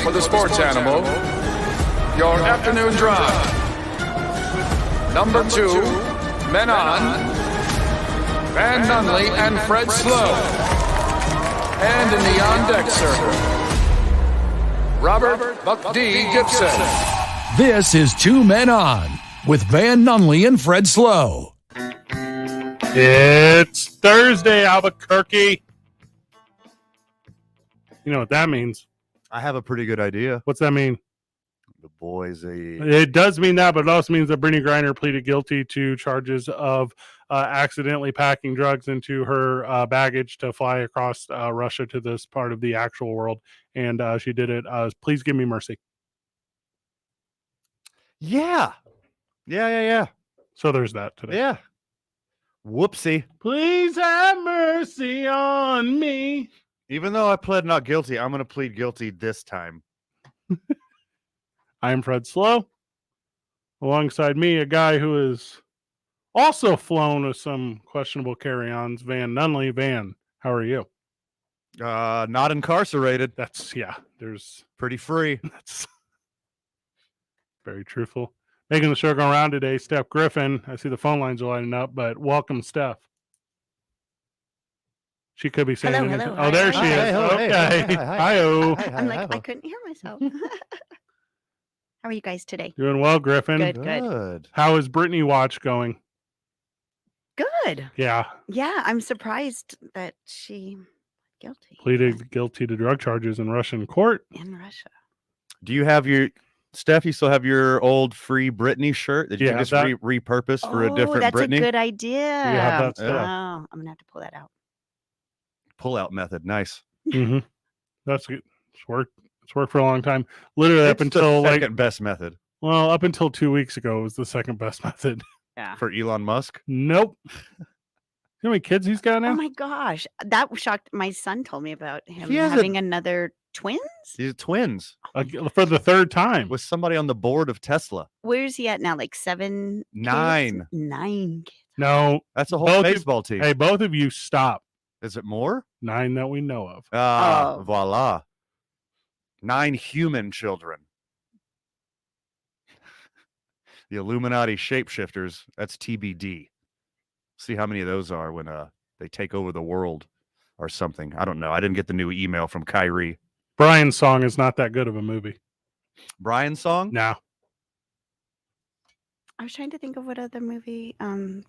for the sports animal, your afternoon drive. Number 2, Men On, Van Nunley and Fred Slow. And in the on-deck circle, Robert Buck D. Gibson. This is Two Men On with Van Nunley and Fred Slow. It's Thursday, Albuquerque. You know what that means. I have a pretty good idea. What's that mean? The boys, It does mean that, but it also means that Brittany Griner pleaded guilty to charges of accidentally packing drugs into her baggage to fly across Russia to this part of the actual world. And she did it. Please give me mercy. Yeah. So there's that today. Yeah. Whoopsie. Please have mercy on me. Even though I pled not guilty, I'm going to plead guilty this time. I am Fred Slow. Alongside me, a guy who is also flown with some questionable carry-ons, Van Nunley. Van, how are you? Not incarcerated. There's Pretty free. that's very truthful. Making the show go around today, Steph Griffin. I see the phone lines are lighting up, but welcome, Steph. She could be saying anything. Hello. Oh, there she is. Hey, Okay. Hi-oh. I'm like, I couldn't hear myself. How are you guys today? Doing well, Griffin. Good. How is Brittany Watch going? Good. Yeah. Yeah, I'm surprised that she guilty. Pleaded guilty to drug charges in Russian court. In Russia. Do you have Steph, you still have your old Free Britney shirt that you can just repurpose for a different that's Britney? a good idea. Yeah, that's Oh, I'm going to have to pull that out. Pull-out method. Nice. Mm-hmm. That's good. It's worked for a long time. Literally up It's until the second best method up until 2 weeks ago, it was the second best method. Yeah. for Elon Musk. Nope. You know how many kids he's got now? Oh my gosh. That shocked. My son told me about him He has having another twins. These are twins For the third time. with somebody on the board of Tesla. Where's he at now? Like 7? kids? 9. 9 kids. No. That's a whole Both of- baseball team. Hey, both of you stop. Is it more? 9 that we know of. Oh. Voila. 9 human children. The Illuminati shapeshifters, that's TBD. See how many of those are when they take over the world or something. I don't know. I didn't get the new email from Kyrie. Brian's Song is not that good of a movie. Brian's song? No. I was trying to think of what other movie.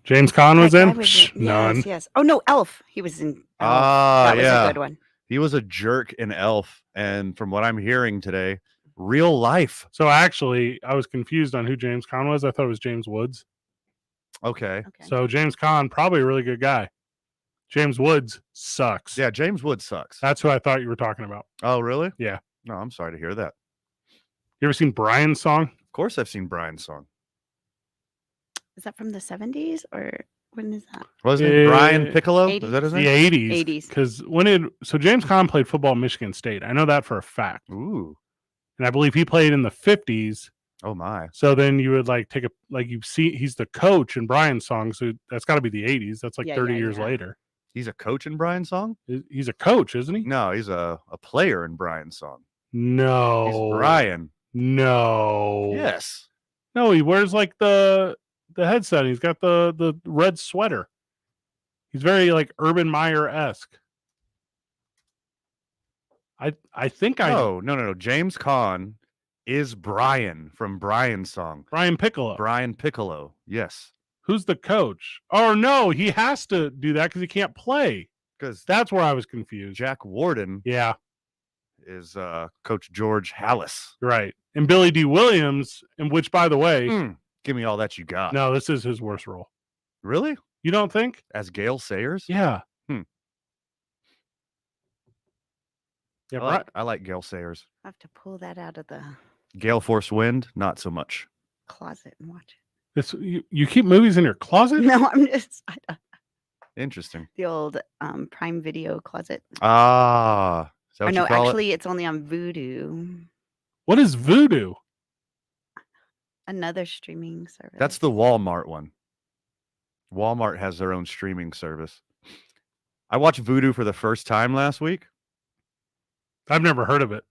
James Caan was that in? guy was in. None. Yes. Oh no, Elf. He was in. Elf. Ah, that was yeah. a good one. He was a jerk in Elf. And from what I'm hearing today, real life. So actually, I was confused on who James Caan was. I thought it was James Woods. Okay. Okay. So James Caan, probably a really good guy. James Woods sucks. Yeah, James Wood sucks. That's who I thought you were talking about. Oh, really? Yeah. No, I'm sorry to hear that. You ever seen Brian's Song? Of course I've seen Brian's song. Is that from the 70s or when is that? Wasn't it Brian Piccolo? 80s. Is that his The name? 80s. 80s. Because James Caan played football at Michigan State. I know that for a fact. Ooh. And I believe he played in the 50s. Oh, my. So then you would you see he's the coach in Brian's Song. So that's got to be the 80s. That's like Yeah, 30 yeah, years yeah. later. He's a coach in Brian's song? He's a coach, isn't he? No, he's a player in Brian's song. No. He's Brian. No. Yes. No, he wears like the headset. He's got the red sweater. He's very like Urban Meyer-esque. I think No. James Caan is Brian from Brian's song. Brian Piccolo. Brian Piccolo. Yes. Who's the coach? Oh no, he has to do that because he can't play. Because That's where I was confused. Jack Warden Yeah, is Coach George Hallis. right. And Billy D. Williams, and which by the way, Give me all that you got. no, this is his worst role. Really? You don't think? As Gale Sayers? Yeah. Hmm. Yeah, I like Gale Sayers. I have to pull that out of the Gale Force Wind, not so much. closet and watch This you keep movies in your closet? it. No, I'm just Interesting. the old Prime Video closet. Ah. Is that Or what no, you call it? actually, it's only on Vudu, What is voodoo? another streaming service. That's the Walmart one. Walmart has their own streaming service. I watched Voodoo for the first time last week. I've never heard of it.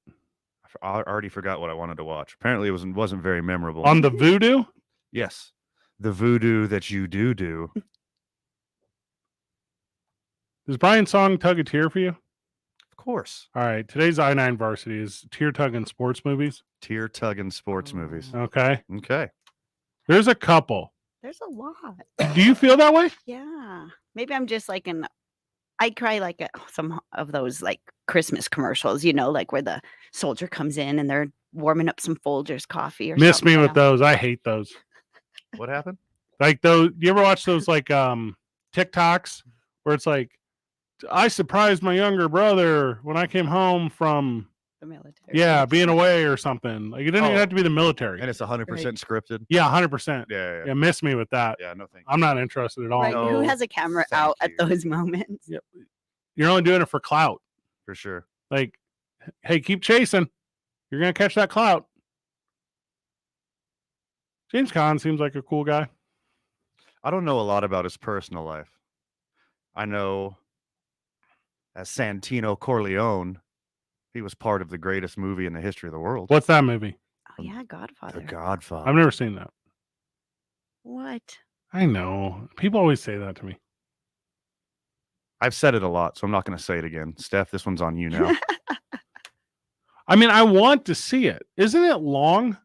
I already forgot what I wanted to watch. Apparently, it wasn't very memorable. On the Voodoo? Yes, the voodoo that you do. Does Brian's song tug a tear for you? Of course, All right. Today's I-9 varsity is tear tugging sports movies. tear tugging sports movies. Okay. Okay, There's a couple. There's a lot. Do you feel that way? Yeah. Maybe I'm just like I cry like at some of those like Christmas commercials, like where the soldier comes in and they're warming up some Folgers coffee or Miss something. me with those. I hate those. what happened? Like those. You ever watch those like TikToks where it's like, I surprised my younger brother when I came home from The military. being away or something. Like it didn't even have to be the military. And it's 100% scripted. Yeah, 100%. Yeah. Yeah, miss me with that. Yeah, no thank you. I'm not interested at all. Right. No, Who has a camera thank out you. at those moments? Yep. You're only doing it for clout. For sure. Like, hey, keep chasing. You're gonna catch that clout. James Caan seems like a cool guy. I don't know a lot about his personal life. I know as Santino Corleone, he was part of the greatest movie in the history of the world. What's that movie? Oh yeah, Godfather. The Godfather. I've never seen that. What? I know. People always say that to me. I've said it a lot, so I'm not going to say it again. Steph, this one's on you now. I mean, I want to see it. Isn't it long?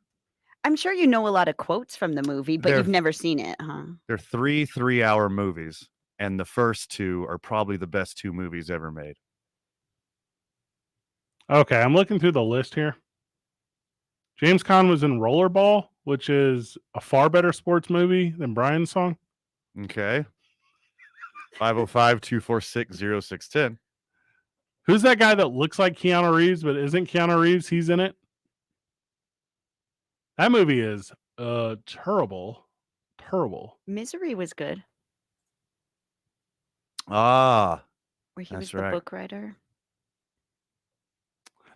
I'm sure you know a lot of quotes from the movie, but They're- you've never seen it, huh? They're 3-3-hour movies, and the first two are probably the best 2 movies ever made. Okay, I'm looking through the list here. James Caan was in Rollerball, which is a far better sports movie than Brian's song. Okay. 505-246-0610. Who's that guy that looks like Keanu Reeves but isn't Keanu Reeves? He's in it. That movie is terrible. Misery was good, Ah, where he That's was the right. book writer.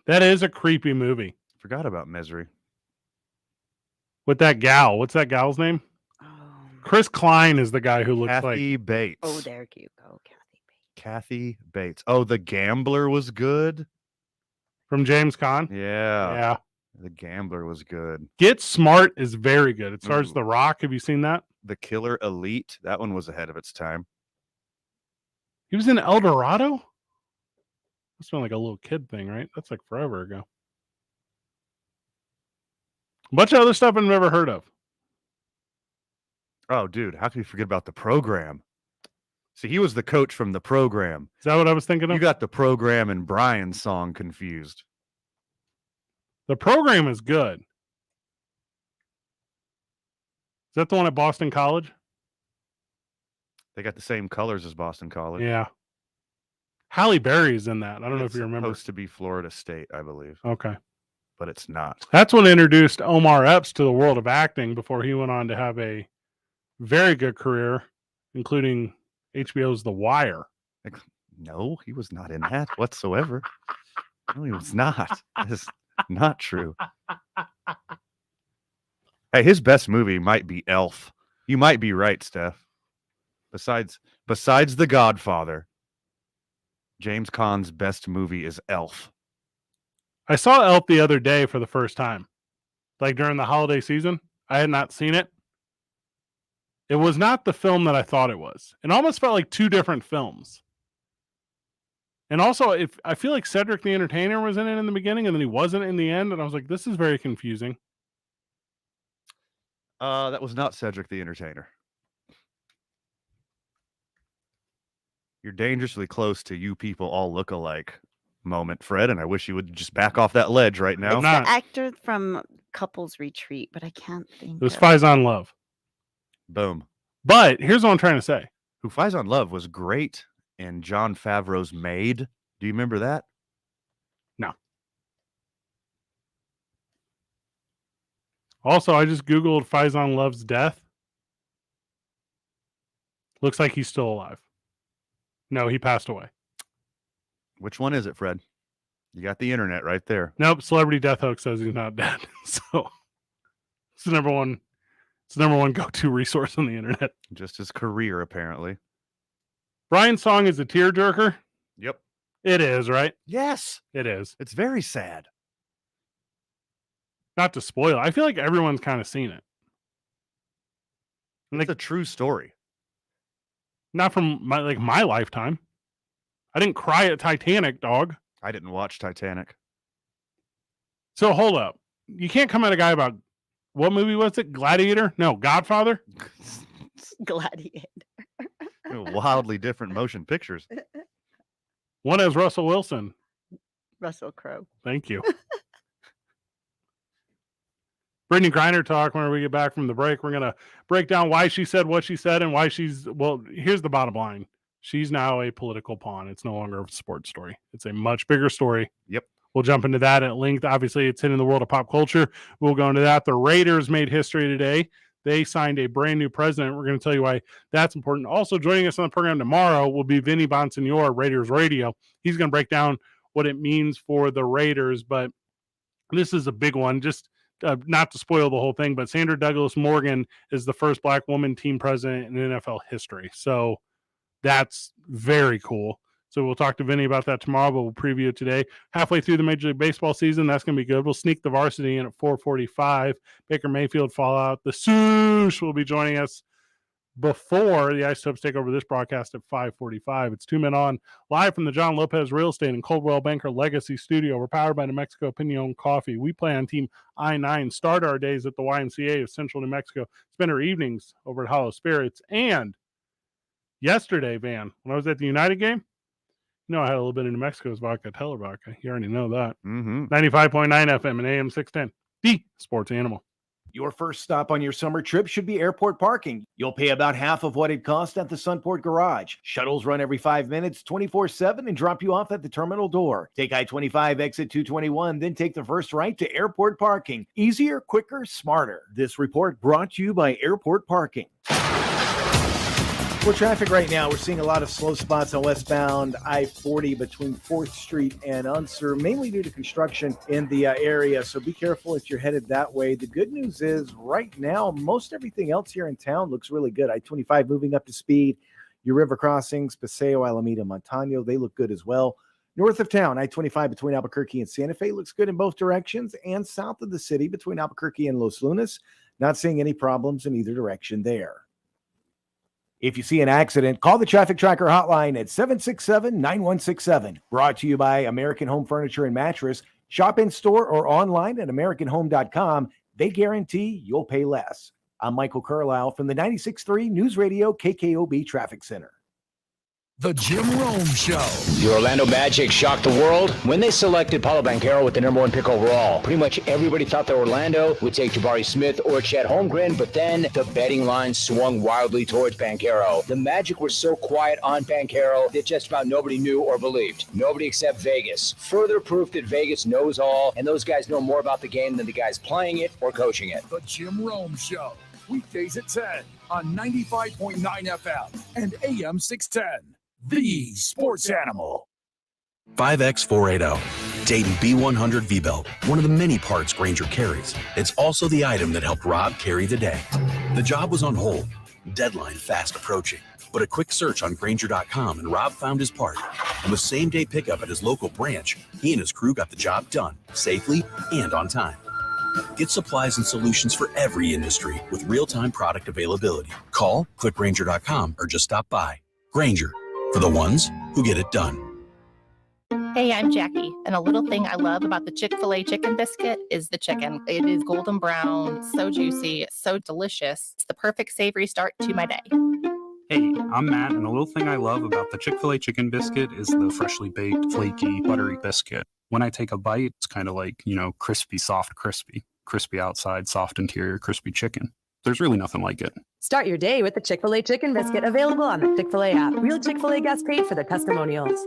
That is a creepy movie. forgot about Misery. With that gal. What's that gal's name? Oh, Chris Klein is the guy who looks like. Kathy Bates. oh, there you go, Kathy Bates. Kathy Bates. Oh, The Gambler was good. From James Caan. Yeah. Yeah. The Gambler was good. Get Smart is very good. It stars Ooh. The Rock. Have you seen that? The Killer Elite. That one was ahead of its time. He was in El Dorado? That's been like a little kid thing, right? That's like forever ago. A bunch of other stuff I've never heard of. Oh, dude, how can you forget about The Program? See, he was the coach from The Program. Is that what I was thinking You of? got The Program and Brian's song confused. The Program is good. Is that the one at Boston College? They got the same colors as Boston College. Yeah. Halle Berry's in that. I don't know if It's you remember. supposed to be Florida State, I believe, Okay. but it's not. That's what introduced Omar Epps to the world of acting before he went on to have a very good career, including HBO's The Wire. Like, no, he was not in that whatsoever. No, he was not. That is not true. Hey, his best movie might be Elf. You might be right, Steph. Besides The Godfather, James Caan's best movie is Elf. I saw Elf the other day for the first time, like during the holiday season. I had not seen it. It was not the film that I thought it was. It almost felt like two different films. And also, I feel like Cedric the Entertainer was in it in the beginning, and then he wasn't in the end. And I was like, this is very confusing. That was not Cedric the Entertainer. You're dangerously close to you people all look alike moment, Fred, and I wish you would just back off that ledge right now. It's not. the actor from Couples Retreat, but I can't think. It was of- Faison Love. Boom. But here's what I'm trying to say. Who Faison Love was great in Jon Favreau's Maid. Do you remember that? Also, I just Googled Faison Love's death. Looks like he's still alive. No, he passed away. Which one is it, Fred? You got the internet right there. Nope, Celebrity Death Hook says he's not dead. So it's the number one go-to resource on the internet. Just his career, apparently. Brian's song is a tearjerker. Yep. It is, right? Yes. It is. It's very sad. Not to spoil, I feel like everyone's kind of seen it. It's a true story. Not from my lifetime. I didn't cry at Titanic, dog. I didn't watch Titanic. So hold up. You can't come at a guy about, what movie was it? Gladiator? No, Godfather? Gladiator. Wildly different motion pictures. One has Russell Wilson. Russell Crowe. Thank you. Brittany Griner talk when we get back from the break. We're going to break down why she said what she said and why here's the bottom line. She's now a political pawn. It's no longer a sports story. It's a much bigger story. Yep. We'll jump into that at length. Obviously, it's hitting the world of pop culture. We'll go into that. The Raiders made history today. They signed a brand new president. We're going to tell you why that's important. Also joining us on the program tomorrow will be Vinny Bonsignor, Raiders Radio. He's going to break down what it means for the Raiders, but this is a big one. Just not to spoil the whole thing, but Sandra Douglas Morgan is the first Black woman team president in NFL history. So that's very cool. So we'll talk to Vinny about that tomorrow, but we'll preview it today. Halfway through the Major League Baseball season, that's going to be good. We'll sneak the varsity in at 4:45. Baker Mayfield Fallout. The Swoosh will be joining us before the Isotopes take over this broadcast at 5:45. It's 2 Men On, live from the John Lopez Real Estate and Coldwell Banker Legacy Studio. We're powered by New Mexico Pinon Coffee. We play on Team I-9. Start our days at the YMCA of Central New Mexico. Spend our evenings over at Hollow Spirits. And yesterday, Van, when I was at the United game, I had a little bit of New Mexico's vodka, Teller vodka. You already know that. 95.9 FM and AM 610. The Sports Animal. Your first stop on your summer trip should be airport parking. You'll pay about half of what it costs at the Sunport Garage. Shuttles run every 5 minutes, 24/7, and drop you off at the terminal door. Take I-25, exit 221, then take the first right to airport parking. Easier, quicker, smarter. This report brought to you by Airport Parking. For traffic right now, we're seeing a lot of slow spots on westbound I-40 between 4th Street and Unser, mainly due to construction in the area. So be careful if you're headed that way. The good news is right now, most everything else here in town looks really good. I-25 moving up to speed. Your river crossings, Paseo, Alameda, Montano, they look good as well. North of town, I-25 between Albuquerque and Santa Fe looks good in both directions. And south of the city between Albuquerque and Los Lunas, not seeing any problems in either direction there. If you see an accident, call the Traffic Tracker hotline at 767-9167. Brought to you by American Home Furniture and Mattress. Shop in store or online at AmericanHome.com. They guarantee you'll pay less. I'm Michael Carlisle from the 96.3 News Radio KKOB Traffic Center. The Jim Rome Show. The Orlando Magic shocked the world when they selected Paolo Banchero with the number 1 pick overall. Pretty much everybody thought that Orlando would take Jabari Smith or Chet Holmgren, but then the betting line swung wildly towards Banchero. The Magic were so quiet on Banchero that just about nobody knew or believed. Nobody except Vegas. Further proof that Vegas knows all, and those guys know more about the game than the guys playing it or coaching it. The Jim Rome Show. Weekdays at 10 on 95.9 FM and AM 610. The Sports Animal. 5X480. Dayton B100 V-Belt, one of the many parts Grainger carries. It's also the item that helped Rob carry the day. The job was on hold, deadline fast approaching, but a quick search on Grainger.com and Rob found his part. And with same-day pickup at his local branch, he and his crew got the job done, safely and on time. Get supplies and solutions for every industry with real-time product availability. Call, click Grainger.com, or just stop by. Grainger, for the ones who get it done. Hey, I'm Jackie, and a little thing I love about the Chick-fil-A chicken biscuit is the chicken. It is golden brown, so juicy, so delicious. It's the perfect savory start to my day. Hey, I'm Matt, and a little thing I love about the Chick-fil-A chicken biscuit is the freshly baked, flaky, buttery biscuit. When I take a bite, it's kind of like, crispy, soft, crispy. Crispy outside, soft interior, crispy chicken. There's really nothing like it. Start your day with the Chick-fil-A chicken biscuit, available on the Chick-fil-A app. Real Chick-fil-A guests paid for their testimonials.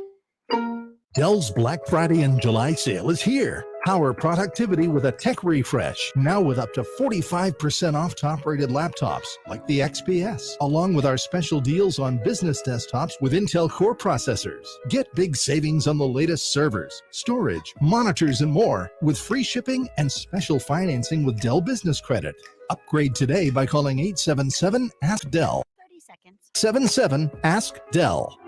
Dell's Black Friday and July sale is here. Power productivity with a tech refresh, now with up to 45% off top-rated laptops like the XPS, along with our special deals on business desktops with Intel Core processors. Get big savings on the latest servers, storage, monitors, and more with free shipping and special financing with Dell Business Credit. Upgrade today by calling 877-ASK-DELL. 30 seconds. 77-ASK-DELL.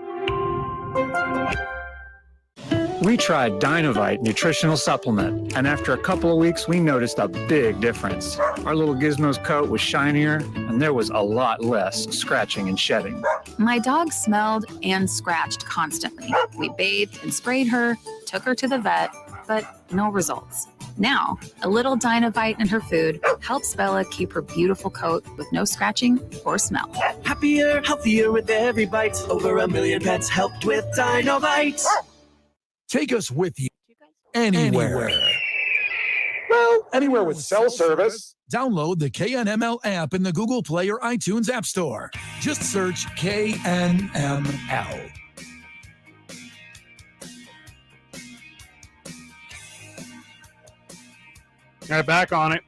We tried Dynovite nutritional supplement, and after a couple of weeks, we noticed a big difference. Our little Gizmo's coat was shinier, and there was a lot less scratching and shedding. My dog smelled and scratched constantly. We bathed and sprayed her, took her to the vet, but no results. Now, a little Dynovite in her food helps Bella keep her beautiful coat with no scratching or smell. Happier, healthier with every bite. Over 1 million pets helped with Dynovite. Take us with you anywhere. Well, anywhere with cell service. Download the KNML app in the Google Play or iTunes App Store. Just search KNML. All right, back on it.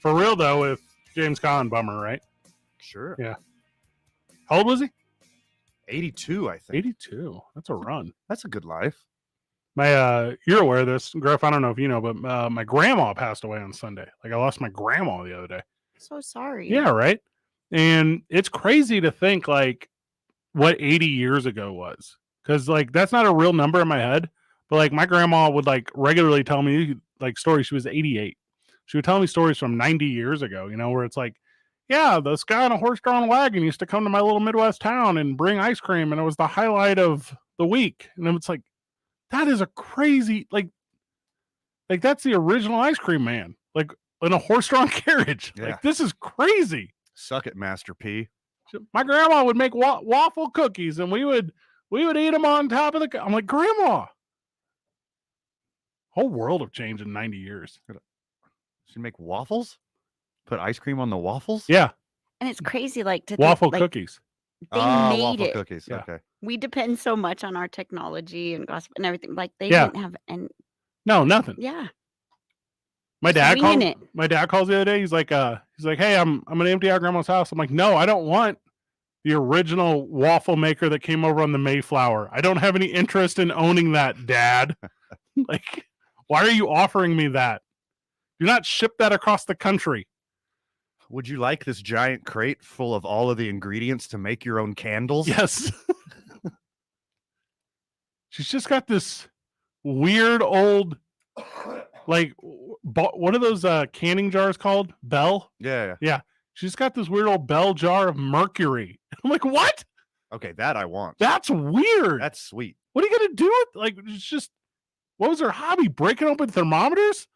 For real, though, with James Conn, bummer, right? Sure. Yeah. How old was he? 82, I think. 82. That's a run. That's a good life. My you're aware of this, Griff. I don't know if you know, but my grandma passed away on Sunday. Like, I lost my grandma the other day. So sorry. Yeah, right. And it's crazy to think like what 80 years ago was, because like that's not a real number in my head. But like my grandma would like regularly tell me like stories. She was 88. She would tell me stories from 90 years ago. You know, where it's like, yeah, this guy on a horse-drawn wagon used to come to my little Midwest town and bring ice cream, and it was the highlight of the week. And it's like, that is a crazy, like that's the original ice cream man, like in a horse-drawn carriage. Yeah. Like, this is crazy. Suck it, Master P. My grandma would make waffle cookies, and we would eat them on top of the. I'm like, Grandma, whole world have changed in 90 years. She'd make waffles. Put ice cream on the waffles? Yeah. And it's crazy, like to Waffle think, like, cookies. They made waffle it. cookies. Yeah. Okay. We depend so much on our technology and gossip and everything. Like they Yeah. didn't have, and No, nothing. yeah, My dad winging called. it. My dad calls the other day. He's like, hey, I'm gonna empty out Grandma's house. I'm like, no, I don't want the original waffle maker that came over on the Mayflower. I don't have any interest in owning that, Dad. Like, why are you offering me that? Do not ship that across the country. Would you like this giant crate full of all of the ingredients to make your own candles? Yes. She's just got this weird old, like, what are those canning jars called? Bell? Yeah. Yeah. She's got this weird old Bell jar of mercury. I'm like, what? Okay, that I want. That's weird. That's sweet. What are you gonna do with, like, it's just, what was her hobby? Breaking open thermometers?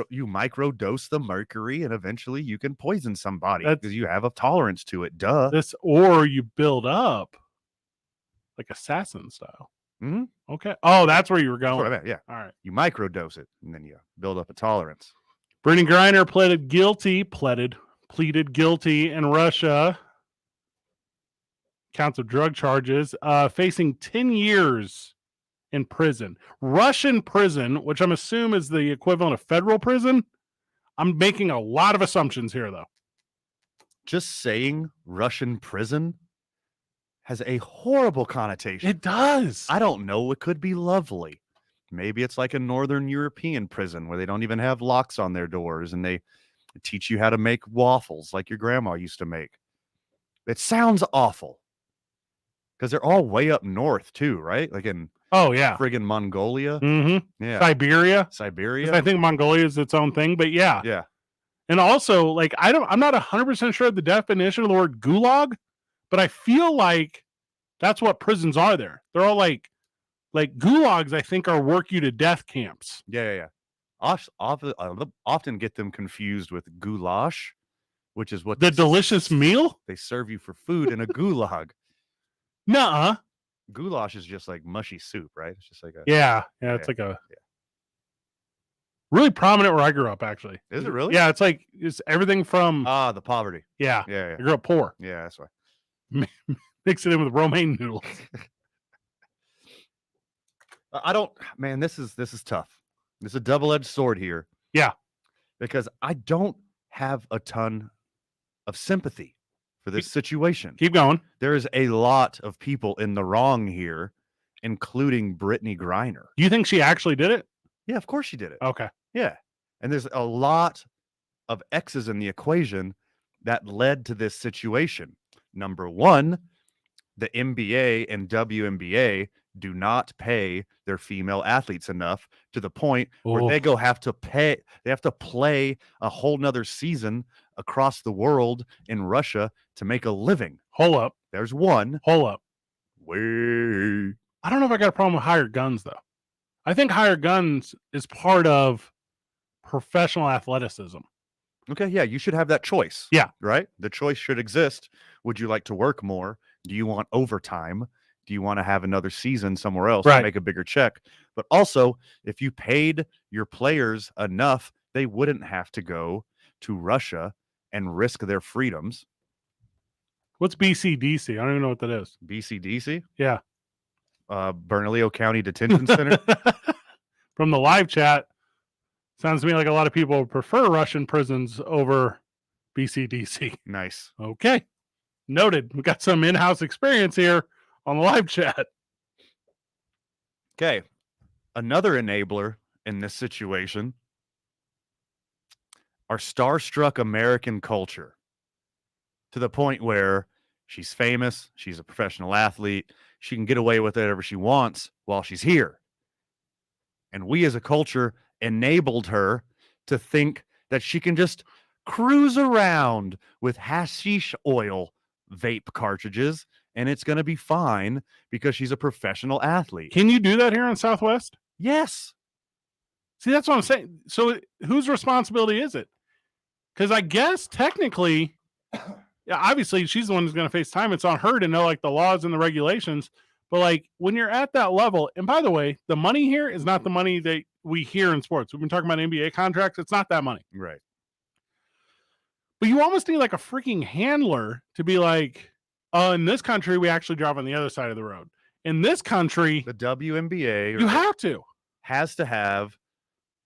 You micro dose the mercury, and eventually you can poison somebody because you have a tolerance to it. Duh. Or you build up like assassin style. Mm-hmm. Okay. Oh, that's where you were going. That's what I meant, yeah. All right. You micro dose it, and then you build up a tolerance. Brittany Griner pleaded guilty in Russia. Counts of drug charges, facing 10 years in prison. Russian prison, which I'm assuming is the equivalent of federal prison. I'm making a lot of assumptions here, though. Just saying Russian prison has a horrible connotation. It does. I don't know. It could be lovely. Maybe it's like a Northern European prison where they don't even have locks on their doors and they teach you how to make waffles like your grandma used to make. It sounds awful because they're all way up north too, right? Like in friggin' Mongolia. Mm-hmm. Yeah. Siberia. 'Cause I think Mongolia is its own thing, but yeah. Yeah. And also, like, I'm not 100% sure of the definition of the word gulag, but I feel like that's what prisons are there. They're all like gulags, I think, are work you to death camps. Yeah. Often get them confused with goulash, which is what the delicious meal they serve you for food in a gulag. Nuh-uh. Goulash is just like mushy soup, right? It's just like a it's like a really prominent where I grew up, actually. Is it really? Yeah, it's everything from the poverty. Yeah. I grew up poor. Yeah, that's why. Mix it in with romaine noodles. Man, this is tough. This is a double-edged sword here. Yeah. Because I don't have a ton of sympathy for this situation. Keep going. There is a lot of people in the wrong here, including Brittany Griner. Do you think she actually did it? Yeah, of course she did it. Okay. Yeah. And there's a lot of X's in the equation that led to this situation. Number one, the NBA and WNBA do not pay their female athletes enough to the point where they have to play a whole nother season across the world in Russia to make a living. Hold up. There's one. Hold up. Way. I don't know if I got a problem with hired guns, though. I think hired guns is part of professional athleticism. Okay, yeah, you should have that choice. Yeah. Right? The choice should exist. Would you like to work more? Do you want overtime? Do you want to have another season somewhere else to make a bigger check? But also, if you paid your players enough, they wouldn't have to go to Russia and risk their freedoms. What's BCDC? I don't even know what that is. BCDC? Yeah. Bernalillo County Detention Center. From the live chat, sounds to me like a lot of people prefer Russian prisons over BCDC. Nice. Okay. Noted. We got some in-house experience here on the live chat. Okay. Another enabler in this situation, our starstruck American culture, to the point where she's famous, she's a professional athlete, she can get away with whatever she wants while she's here. And we as a culture enabled her to think that she can just cruise around with hashish oil vape cartridges and it's going to be fine because she's a professional athlete. Can you do that here in Southwest? Yes. See, that's what I'm saying. So whose responsibility is it? Because I guess technically, yeah, obviously she's the one who's going to face time. It's on her to know like the laws and the regulations. But like when you're at that level, and by the way, the money here is not the money that we hear in sports. We've been talking about NBA contracts. It's not that money. Right. But you almost need like a freaking handler to be like, in this country, we actually drive on the other side of the road. In this country, the WNBA you have to have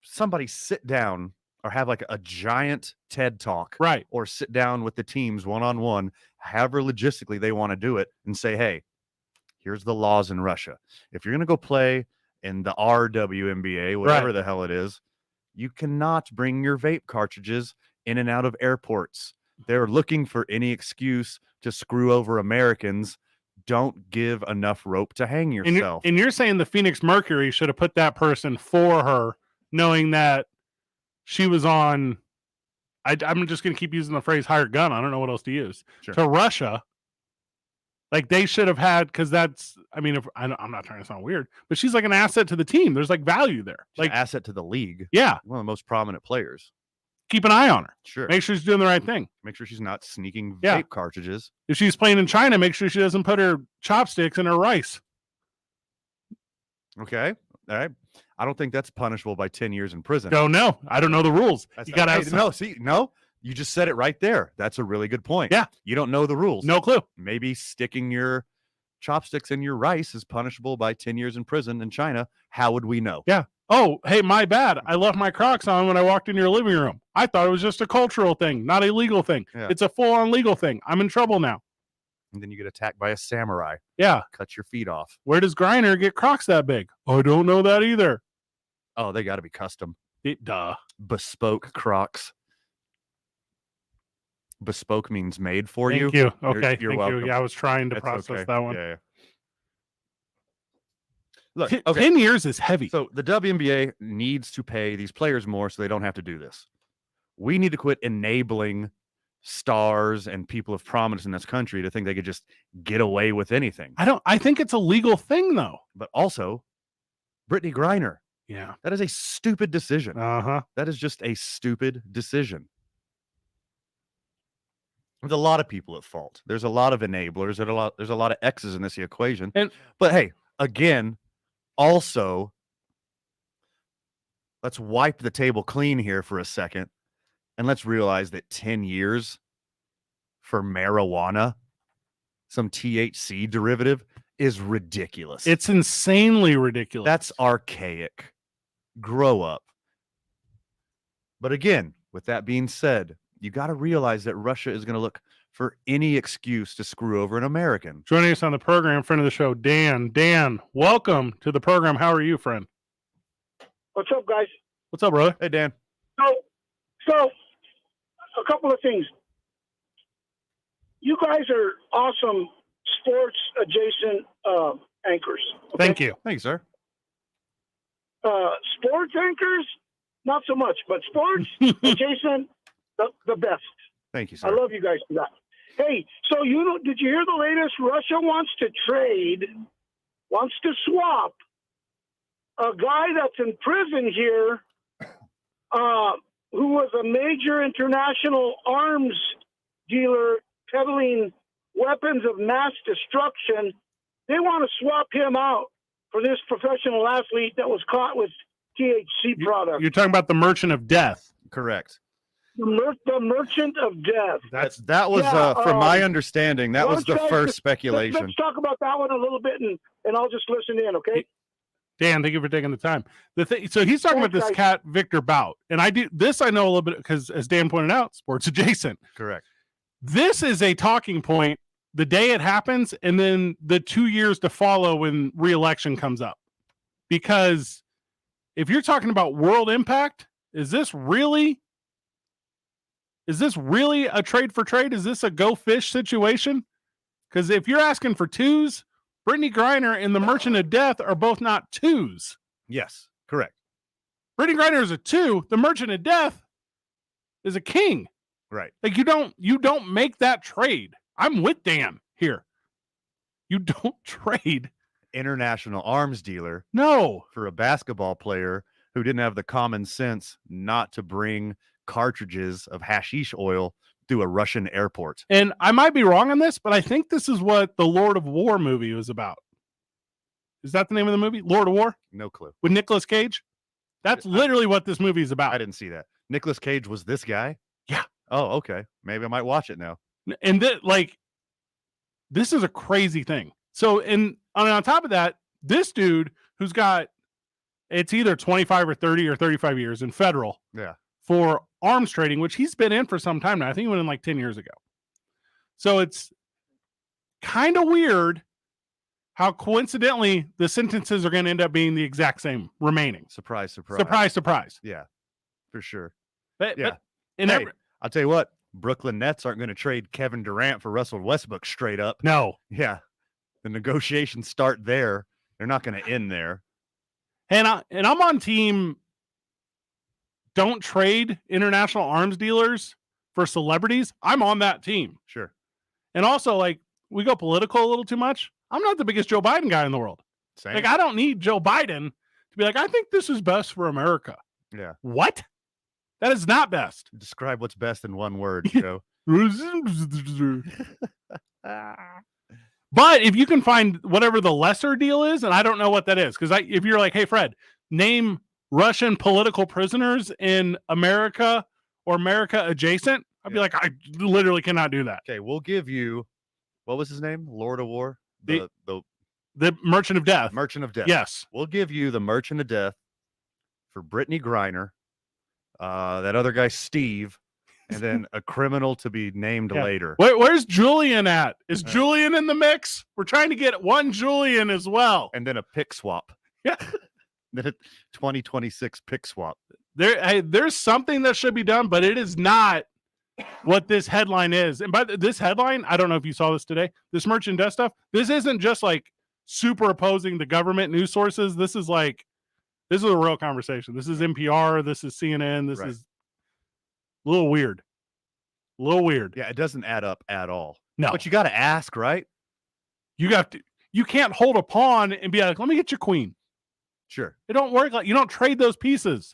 somebody sit down or have like a giant TED talk, right? Or sit down with the teams one-on-one, however logistically they want to do it, and say, hey, here's the laws in Russia. If you're going to go play in the RWNBA, whatever the hell it is, you cannot bring your vape cartridges in and out of airports. They're looking for any excuse to screw over Americans. Don't give enough rope to hang yourself. And you're saying the Phoenix Mercury should have put that person for her, knowing that she was on, I'm just going to keep using the phrase hired gun. I don't know what else to use. Sure. To Russia. Like they should have had, because that's, I mean, I'm not trying to sound weird, but she's like an asset to the team. There's like value there. She's like an asset to the league. Yeah. One of the most prominent players. Keep an eye on her. Sure. Make sure she's doing the right thing. Make sure she's not sneaking vape cartridges. If she's playing in China, make sure she doesn't put her chopsticks in her rice. Okay. All right. I don't think that's punishable by 10 years in prison. Don't know. I don't know the rules. You got to have No. You just said it right there. That's a really good point. Yeah. You don't know the rules. No clue. Maybe sticking your chopsticks in your rice is punishable by 10 years in prison in China. How would we know? Yeah. Oh, hey, my bad. I left my Crocs on when I walked into your living room. I thought it was just a cultural thing, not a legal thing. Yeah. It's a full-on legal thing. I'm in trouble now. And then you get attacked by a samurai. Yeah. Cut your feet off. Where does Griner get Crocs that big? I don't know that either. Oh, they got to be custom. Duh. Bespoke Crocs. Bespoke means made for you. Thank you. Okay. You're Thank welcome. you. Yeah, I was trying to That's process okay. that one. Yeah. Look, 10 years is heavy. So the WNBA needs to pay these players more so they don't have to do this. We need to quit enabling stars and people of prominence in this country to think they could just get away with anything. I think it's a legal thing though. But also, Brittany Griner. Yeah. That is a stupid decision. Uh-huh. That is just a stupid decision. There's a lot of people at fault. There's a lot of enablers. There's a lot of X's in this equation. But hey, again, also, let's wipe the table clean here for a second. And let's realize that 10 years for marijuana, some THC derivative, is ridiculous. It's insanely ridiculous. That's archaic. Grow up. But again, with that being said, you got to realize that Russia is going to look for any excuse to screw over an American. Joining us on the program, friend of the show, Dan. Dan, welcome to the program. How are you, friend? What's up, guys? What's up, brother? Hey, Dan. So a couple of things. You guys are awesome sports adjacent anchors. Thank you. Thanks, sir. Sports anchors, not so much, but sports adjacent, the best. Thank you, sir. I love you guys for that. Hey, so did you hear the latest? Russia wants to swap a guy that's in prison here, who was a major international arms dealer peddling weapons of mass destruction. They want to swap him out for this professional athlete that was caught with THC products. You're talking about the Merchant of Death. Correct. The Merchant of Death. That was from my understanding, that was the first speculation. Let's talk about that one a little bit, and I'll just listen in, okay? Dan, thank you for taking the time. So he's talking about this cat, Victor Bout. And I know a little bit because, as Dan pointed out, sports adjacent. Correct. This is a talking point the day it happens, and then the 2 years to follow when re-election comes up. Because if you're talking about world impact, is this really a trade for trade? Is this a go fish situation? Because if you're asking for twos, Brittany Griner and the Merchant of Death are both not twos. Yes, correct. Brittany Griner is a 2. The Merchant of Death is a king. Right. Like you don't make that trade. I'm with Dan here. You don't trade international arms dealer. No. For a basketball player who didn't have the common sense not to bring cartridges of hashish oil through a Russian airport. And I might be wrong on this, but I think this is what the Lord of War movie was about. Is that the name of the movie? Lord of War? No clue. With Nicolas Cage? That's literally what this movie is about. I didn't see that. Nicolas Cage was this guy? Yeah. Oh, okay. Maybe I might watch it now. And this is a crazy thing. So, on top of that, this dude who's got, it's either 25 or 30 or 35 years in federal. Yeah. For arms trading, which he's been in for some time now. I think he went in like 10 years ago. So it's kind of weird how coincidentally the sentences are going to end up being the exact same remaining. Surprise, surprise. Surprise, surprise. Yeah, for sure. But I'll tell you what, Brooklyn Nets aren't going to trade Kevin Durant for Russell Westbrook straight up. No. Yeah. The negotiations start there. They're not going to end there. And I'm on team don't trade international arms dealers for celebrities. I'm on that team. Sure. And also, we go political a little too much. I'm not the biggest Joe Biden guy in the world. Same. I don't need Joe Biden to be like, I think this is best for America. Yeah. What? That is not best. Describe what's best in one word, Joe. But if you can find whatever the lesser deal is, and I don't know what that is, because if you're like, hey, Fred, name Russian political prisoners in America or America adjacent, I'd be like, I literally cannot do that. Okay, we'll give you, what was his name? Lord of War? The Merchant of Death. Merchant of Death. Yes. We'll give you the Merchant of Death for Brittany Griner, that other guy, Steve, and then a criminal to be named later. Where's Julian at? Is Julian in the mix? We're trying to get one Julian as well. And then a pick swap. Yeah. Then a 2026 pick swap. There's something that should be done, but it is not what this headline is. And by this headline, I don't know if you saw this today, this Merchant Death stuff, this isn't just like super opposing the government news sources. This is a real conversation. This is NPR. This is CNN. This is a little weird. Yeah, it doesn't add up at all. No. But you got to ask, right? You can't hold a pawn and be like, let me get your queen. Sure. It don't work. You don't trade those pieces.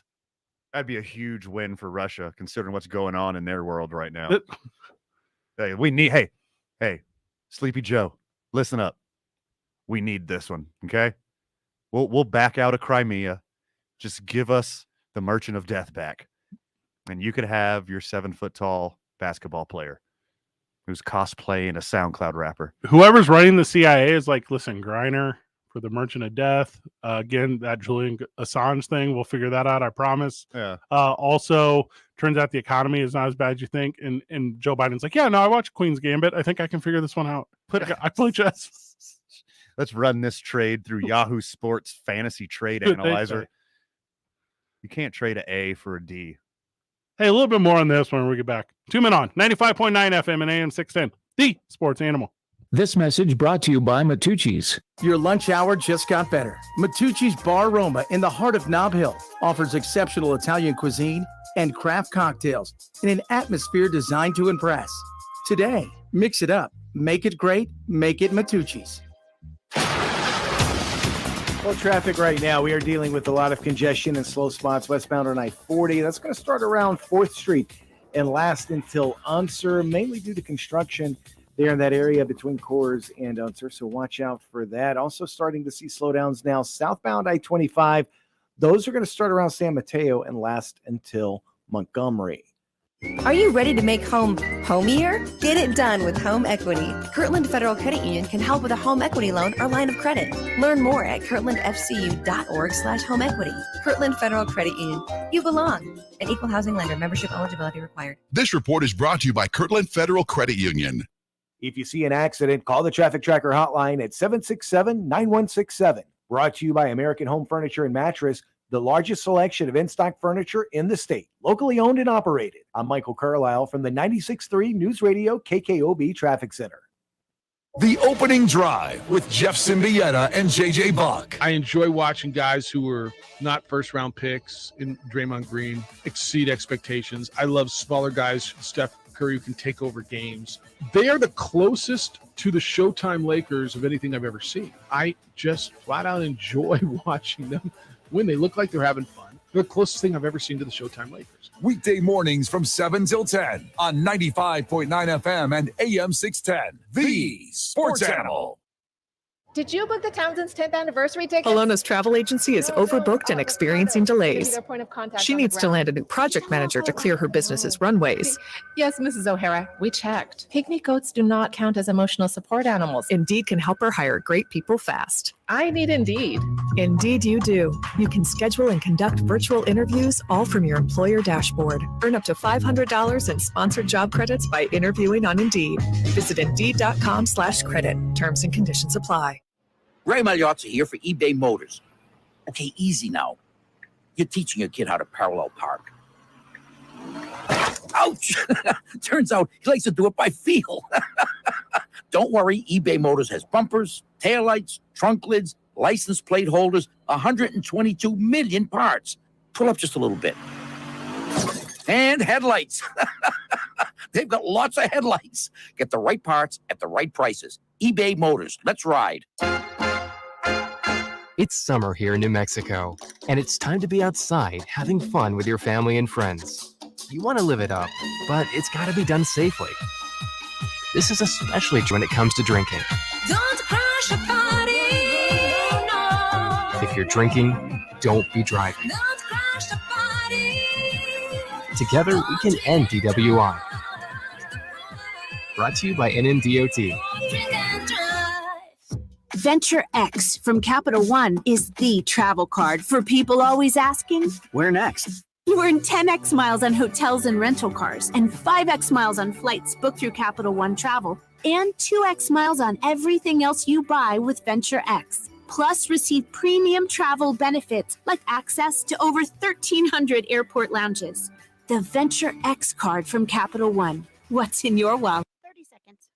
That'd be a huge win for Russia, considering what's going on in their world right now. Hey, Sleepy Joe, listen up. We need this one, okay? We'll back out of Crimea. Just give us the Merchant of Death back. And you could have your 7-foot-tall basketball player who's cosplaying a SoundCloud rapper. Whoever's running the CIA is like, listen, Griner for the Merchant of Death. Again, that Julian Assange thing, we'll figure that out, I promise. Yeah. Also, turns out the economy is not as bad as you think. And Joe Biden's like, yeah, no, I watch Queen's Gambit. I think I can figure this one out. I play chess. Let's run this trade through Yahoo Sports Fantasy Trade Analyzer. You can't trade an A for a D. Hey, a little bit more on this when we get back. 2 Men On, 95.9 FM and AM 610, the Sports Animal. This message brought to you by Matucci's. Your lunch hour just got better. Matucci's Bar Roma in the heart of Nob Hill offers exceptional Italian cuisine and craft cocktails in an atmosphere designed to impress. Today, mix it up. Make it great. Make it Matucci's. Well, traffic right now, we are dealing with a lot of congestion and slow spots westbound on I-40. That's going to start around 4th Street and last until Unser, mainly due to construction there in that area between Coors and Unser. So watch out for that. Also starting to see slowdowns now southbound I-25. Those are going to start around San Mateo and last until Montgomery. Are you ready to make home homier? Get it done with home equity. Kirtland Federal Credit Union can help with a home equity loan or line of credit. Learn more at kirtlandfcu.org/home equity. Kirtland Federal Credit Union. You belong. An equal housing lender. Membership eligibility required. This report is brought to you by Kirtland Federal Credit Union. If you see an accident, call the Traffic Tracker hotline at 767-9167. Brought to you by American Home Furniture and Mattress, the largest selection of in-stock furniture in the state. Locally owned and operated. I'm Michael Carlisle from the 96.3 News Radio KKOB Traffic Center. The Opening Drive with Jeff Symbieta and JJ Buck. I enjoy watching guys who are not first-round picks in Draymond Green exceed expectations. I love smaller guys, Steph Curry, who can take over games. They are the closest to the Showtime Lakers of anything I've ever seen. I just flat out enjoy watching them when they look like they're having fun. They're the closest thing I've ever seen to the Showtime Lakers. Weekday mornings from 7 till 10 on 95.9 FM and AM 610. The Sports Animal. Did you book the Townsend's 10th anniversary ticket? Alona's travel agency is overbooked and experiencing delays. She needs to land a new project manager to clear her business's runways. Yes, Mrs. O'Hara, we checked. Pygmy goats do not count as emotional support animals. Indeed can help her hire great people fast. I need Indeed. Indeed you do. You can schedule and conduct virtual interviews all from your employer dashboard. Earn up to $500 in sponsored job credits by interviewing on Indeed. Visit Indeed.com/credit. Terms and conditions apply. Ray Magliozzi here for eBay Motors. Okay, easy now. You're teaching your kid how to parallel park. Ouch! Turns out he likes to do it by feel. Don't worry, eBay Motors has bumpers, taillights, trunk lids, license plate holders, 122 million parts. Pull up just a little bit. And headlights. They've got lots of headlights. Get the right parts at the right prices. eBay Motors. Let's ride. It's summer here in New Mexico, and it's time to be outside having fun with your family and friends. You want to live it up, but it's got to be done safely. This is especially true when it comes to drinking. Don't crash a party, no. If you're drinking, don't be driving. Don't crash the party. Together, we can end DWI. Brought to you by NMDOT. Venture X from Capital One is the travel card for people always asking, where next? You earn 10x miles on hotels and rental cars, and 5x miles on flights booked through Capital One Travel, and 2x miles on everything else you buy with Venture X. Plus, receive premium travel benefits like access to over 1,300 airport lounges. The Venture X card from Capital One. What's in your wallet? 30 seconds.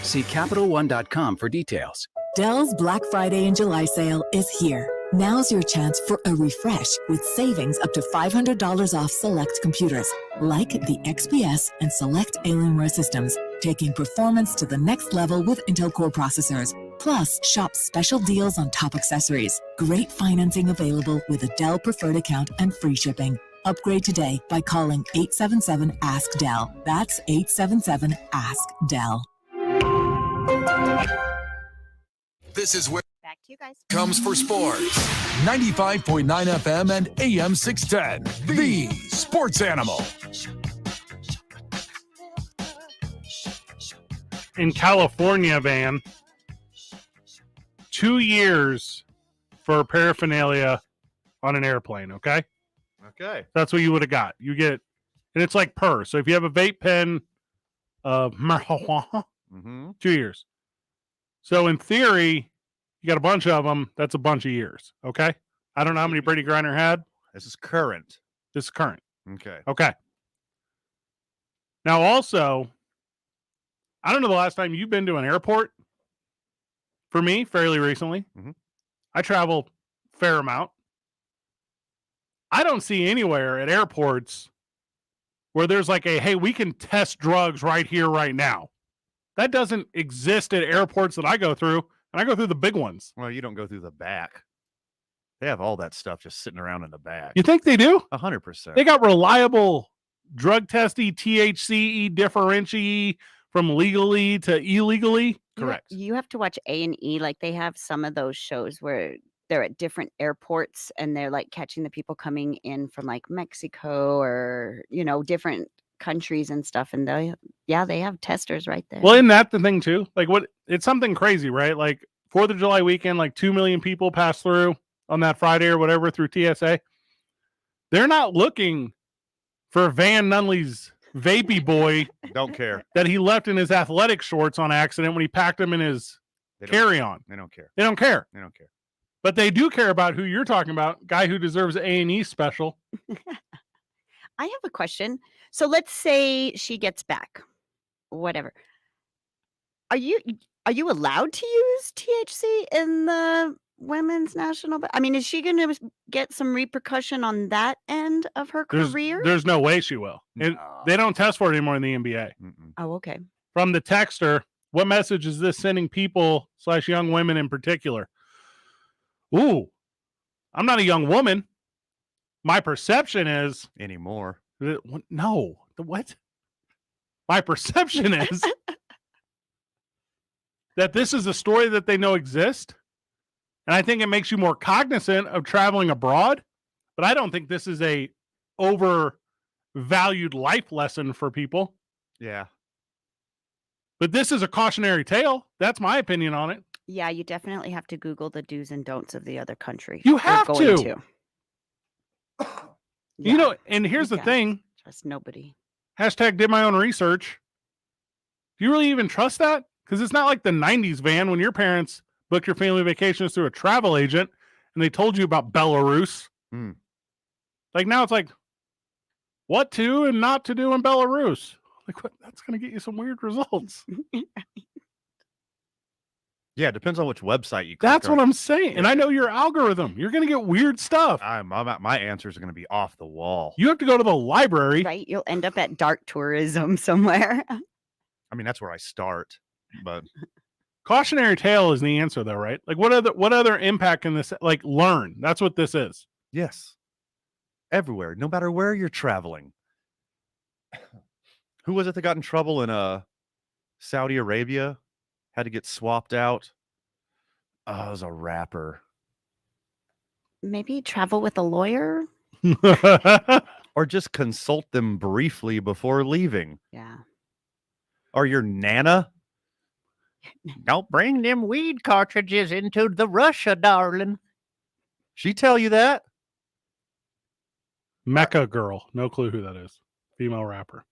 See CapitalOne.com for details. Dell's Black Friday and July sale is here. Now's your chance for a refresh with savings up to $500 off select computers, like the XPS and select Alienware systems, taking performance to the next level with Intel Core processors. Plus, shop special deals on top accessories. Great financing available with a Dell Preferred account and free shipping. Upgrade today by calling 877-ASK-DELL. That's 877-ASK-DELL. This is where Back to you guys. comes for sports. 95.9 FM and AM 610. The Sports Animal. In California, Van, 2 years for paraphernalia on an airplane, okay? Okay. That's what you would have got. You get, and it's like per. So if you have a vape pen of marijuana, 2 years. So in theory, you got a bunch of them. That's a bunch of years. Okay. I don't know how many Brady Griner had. This is current. This is current. Okay. Okay. Now also, I don't know the last time you've been to an airport, for me, fairly recently. Mhm. I travel fair amount. I don't see anywhere at airports where there's like hey, we can test drugs right here, right now. That doesn't exist at airports that I go through, and I go through the big ones. Well, you don't go through the back. They have all that stuff just sitting around in the back. You think they do? 100%. They got reliable drug testy, THC, differentiate from legally to illegally. Correct. You have to watch A&E. Like they have some of those shows where they're at different airports and they're like catching the people coming in from like Mexico or, different countries and stuff. And they have testers right there. Well, isn't that the thing too? Like it's something crazy, right? Like 4th of July weekend, like 2 million people pass through on that Friday or whatever through TSA. They're not looking for Van Nunley's vapey boy. Don't care. That he left in his athletic shorts on accident when he packed them in his carry-on. They don't care. They don't care. They don't care. But they do care about who you're talking about, guy who deserves A&E special. I have a question. So let's say she gets back, whatever. Are you allowed to use THC in the women's national? I mean, is she going to get some repercussion on that end of her career? There's no way she will. And they don't test for it anymore in the NBA. Oh, okay. From the texter, what message is this sending people / young women in particular? Ooh, I'm not a young woman. My perception is anymore. No, what? My perception is that this is a story that they know exists. And I think it makes you more cognizant of traveling abroad. But I don't think this is a overvalued life lesson for people. Yeah. But this is a cautionary tale. That's my opinion on it. Yeah, you definitely have to Google the do's and don'ts of the other country. You have You're going to. And here's the thing. Trust nobody. Hashtag did my own research. Do you really even trust that? Because it's not like the 90s, Van, when your parents booked your family vacations through a travel agent and they told you about Belarus. Like now it's like, what to and not to do in Belarus. Like, what? That's going to get you some weird results. Yeah, it depends on which website you click That's on. what I'm saying. And I know your algorithm. You're going to get weird stuff. My answers are going to be off the wall. You have to go to the library. Right? You'll end up at dark tourism somewhere. I mean, that's where I start. But cautionary tale is the answer, though, right? Like, what other impact can this learn? That's what this is. Yes, everywhere, no matter where you're traveling. Who was it that got in trouble in Saudi Arabia? Had to get swapped out. Oh, it was a rapper. Maybe travel with a lawyer. Or just consult them briefly before leaving. Yeah. Or your Nana. Don't bring them weed cartridges into the Russia, darling. She tell you that? Mecca Girl. No clue who that is. Female rapper.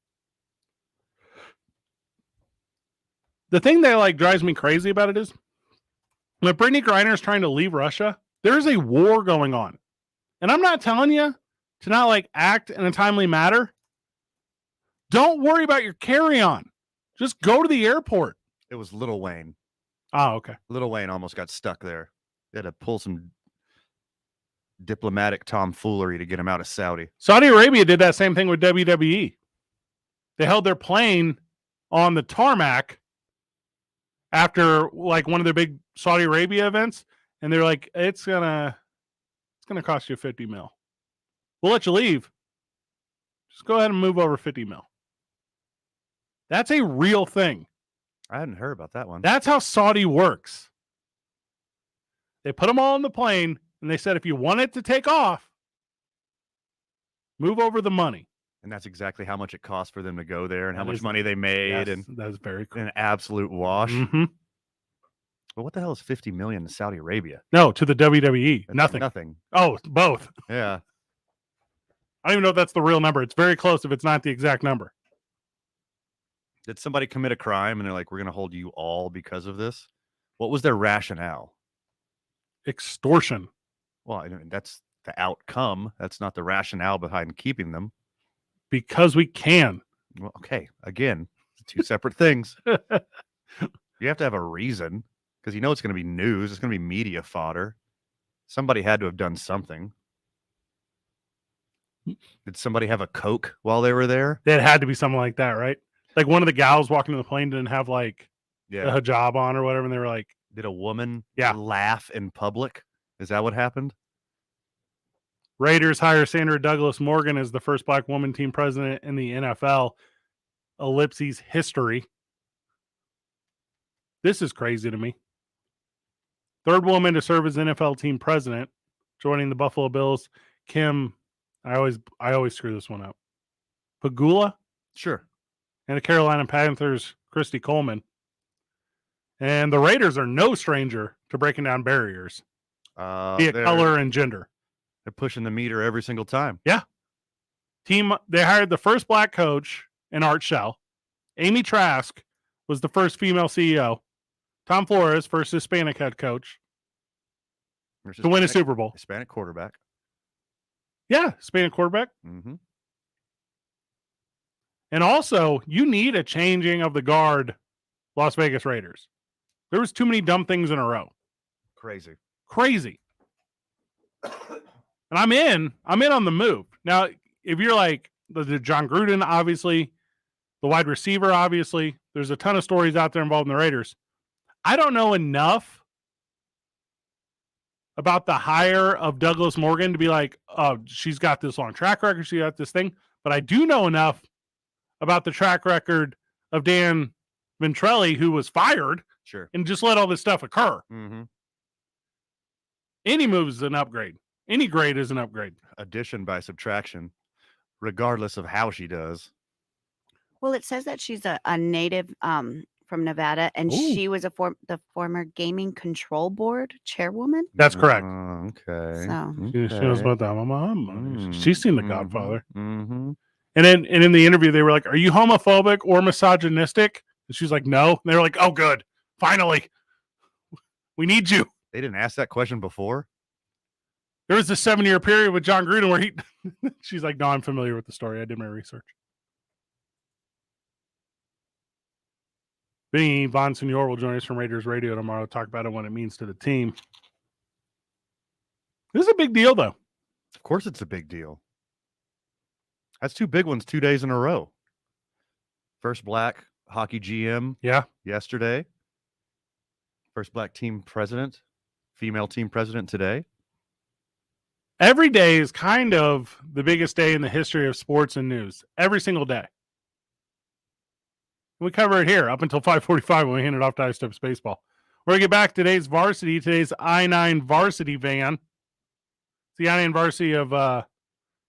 The thing that drives me crazy about it is when Brittany Griner is trying to leave Russia, there's a war going on. And I'm not telling you to not act in a timely manner. Don't worry about your carry-on. Just go to the airport. It was Lil Wayne. Oh, okay. Lil Wayne almost got stuck there. They had to pull some diplomatic tomfoolery to get him out of Saudi. Saudi Arabia did that same thing with WWE. They held their plane on the tarmac after one of their big Saudi Arabia events, and they're like, it's gonna cost you $50 million. We'll let you leave. Just go ahead and move over $50 million. That's a real thing. I hadn't heard about that one. That's how Saudi works. They put them all on the plane, and they said, if you want it to take off, move over the money. And that's exactly how much it cost for them to go there and how much money they made. Yes, and that's very cool. An absolute wash. Mm-hmm. But what the hell is $50 million to Saudi Arabia? No, to the WWE. That's Nothing. Oh, both. Yeah. I don't even know if that's the real number. It's very close if it's not the exact number. Did somebody commit a crime and they're like, we're going to hold you all because of this? What was their rationale? Extortion. Well, I mean, that's the outcome. That's not the rationale behind keeping them. Because we can. Well, okay. Again, two separate things. You have to have a reason. Because you know it's going to be news. It's going to be media fodder. Somebody had to have done something. Did somebody have a Coke while they were there? It had to be something like that, right? Like one of the gals walking to the plane didn't have like a hijab on or whatever, and they were like, did a woman laugh in public? Is that what happened? Raiders hire Sandra Douglas Morgan as the first black woman team president in the NFL. Ellipses history. This is crazy to me. Third woman to serve as NFL team president, joining the Buffalo Bills, Kim. I always screw this one up. Pagula? Sure. And the Carolina Panthers, Christy Coleman. And the Raiders are no stranger to breaking down barriers, be it color and gender. They're pushing the meter every single time. Yeah. They hired the first black coach in Art Shell. Amy Trask was the first female CEO. Tom Flores, first Hispanic head coach to win a Super Bowl. Hispanic quarterback. Yeah, Hispanic quarterback. Mm-hmm. And also, you need a changing of the guard Las Vegas Raiders. There was too many dumb things in a row. Crazy. And I'm in on the move. Now, if you're like the John Gruden, obviously, the wide receiver, obviously, there's a ton of stories out there involving the Raiders. I don't know enough about the hire of Douglas Morgan to be like, oh, she's got this long track record, she got this thing. But I do know enough about the track record of Dan Ventrelli, who was fired and just let all this stuff occur. Mm-hmm. Any move is an upgrade. Any grade is an upgrade. Addition by subtraction, regardless of how she does. Well, it says that she's a native from Nevada, and she was the former Gaming Control Board chairwoman. That's correct. Okay. So She knows about that. Mama. She's seen The Godfather. Mm-hmm. And in the interview, they were like, "Are you homophobic or misogynistic?" And she's like, "No." And they were like, "Oh, good. Finally, we need you." They didn't ask that question before. There was a 7-year period with John Gruden where she's like, "No, I'm familiar with the story. I did my research." Vinny Von Senior will join us from Raiders Radio tomorrow to talk about it, what it means to the team. This is a big deal, though. Of course it's a big deal. That's 2 big ones 2 days in a row. First black hockey GM yesterday. First black team president, female team president today. Every day is kind of the biggest day in the history of sports and news. Every single day. We cover it here up until 5:45 when we hand it off to Ice Steps Baseball. We're going to get back to today's I-9 varsity van. It's the I-9 varsity of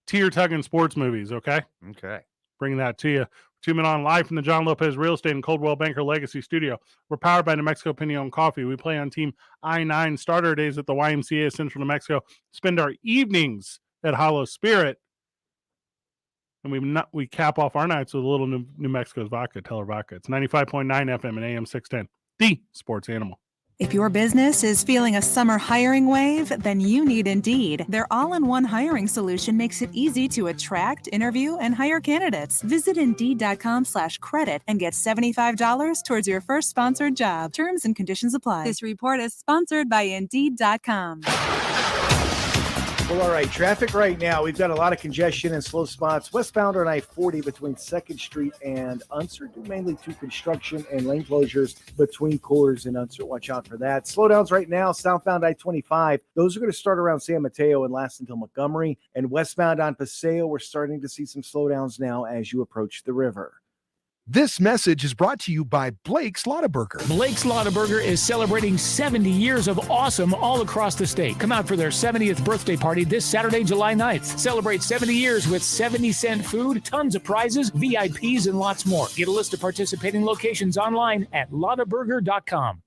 tear-tugging sports movies, okay? Okay. Bringing that to you. 2 men on live from the John Lopez Real Estate and Coldwell Banker Legacy Studio. We're powered by New Mexico Pinon Coffee. We play on Team I-9. Start our days at the YMCA of Central New Mexico. Spend our evenings at Hollow Spirit. And we cap off our nights with a little New Mexico's vodka, Teller Vodka. It's 95.9 FM and AM 610. The Sports Animal. If your business is feeling a summer hiring wave, then you need Indeed. Their all-in-one hiring solution makes it easy to attract, interview, and hire candidates. Visit Indeed.com/credit and get $75 towards your first sponsored job. Terms and conditions apply. This report is sponsored by Indeed.com. Well, all right. Traffic right now. We've got a lot of congestion and slow spots. Westbound on I-40 between 2nd Street and Unser, due mainly to construction and lane closures between Coors and Unser. Watch out for that. Slowdowns right now. Southbound I-25. Those are going to start around San Mateo and last until Montgomery. And westbound on Paseo, we're starting to see some slowdowns now as you approach the river. This message is brought to you by Blake's Lottaburger. Blake's Lottaburger is celebrating 70 years of awesome all across the state. Come out for their 70th birthday party this Saturday, July 9th. Celebrate 70 years with 70-cent food, tons of prizes, VIPs, and lots more. Get a list of participating locations online at lottaburger.com.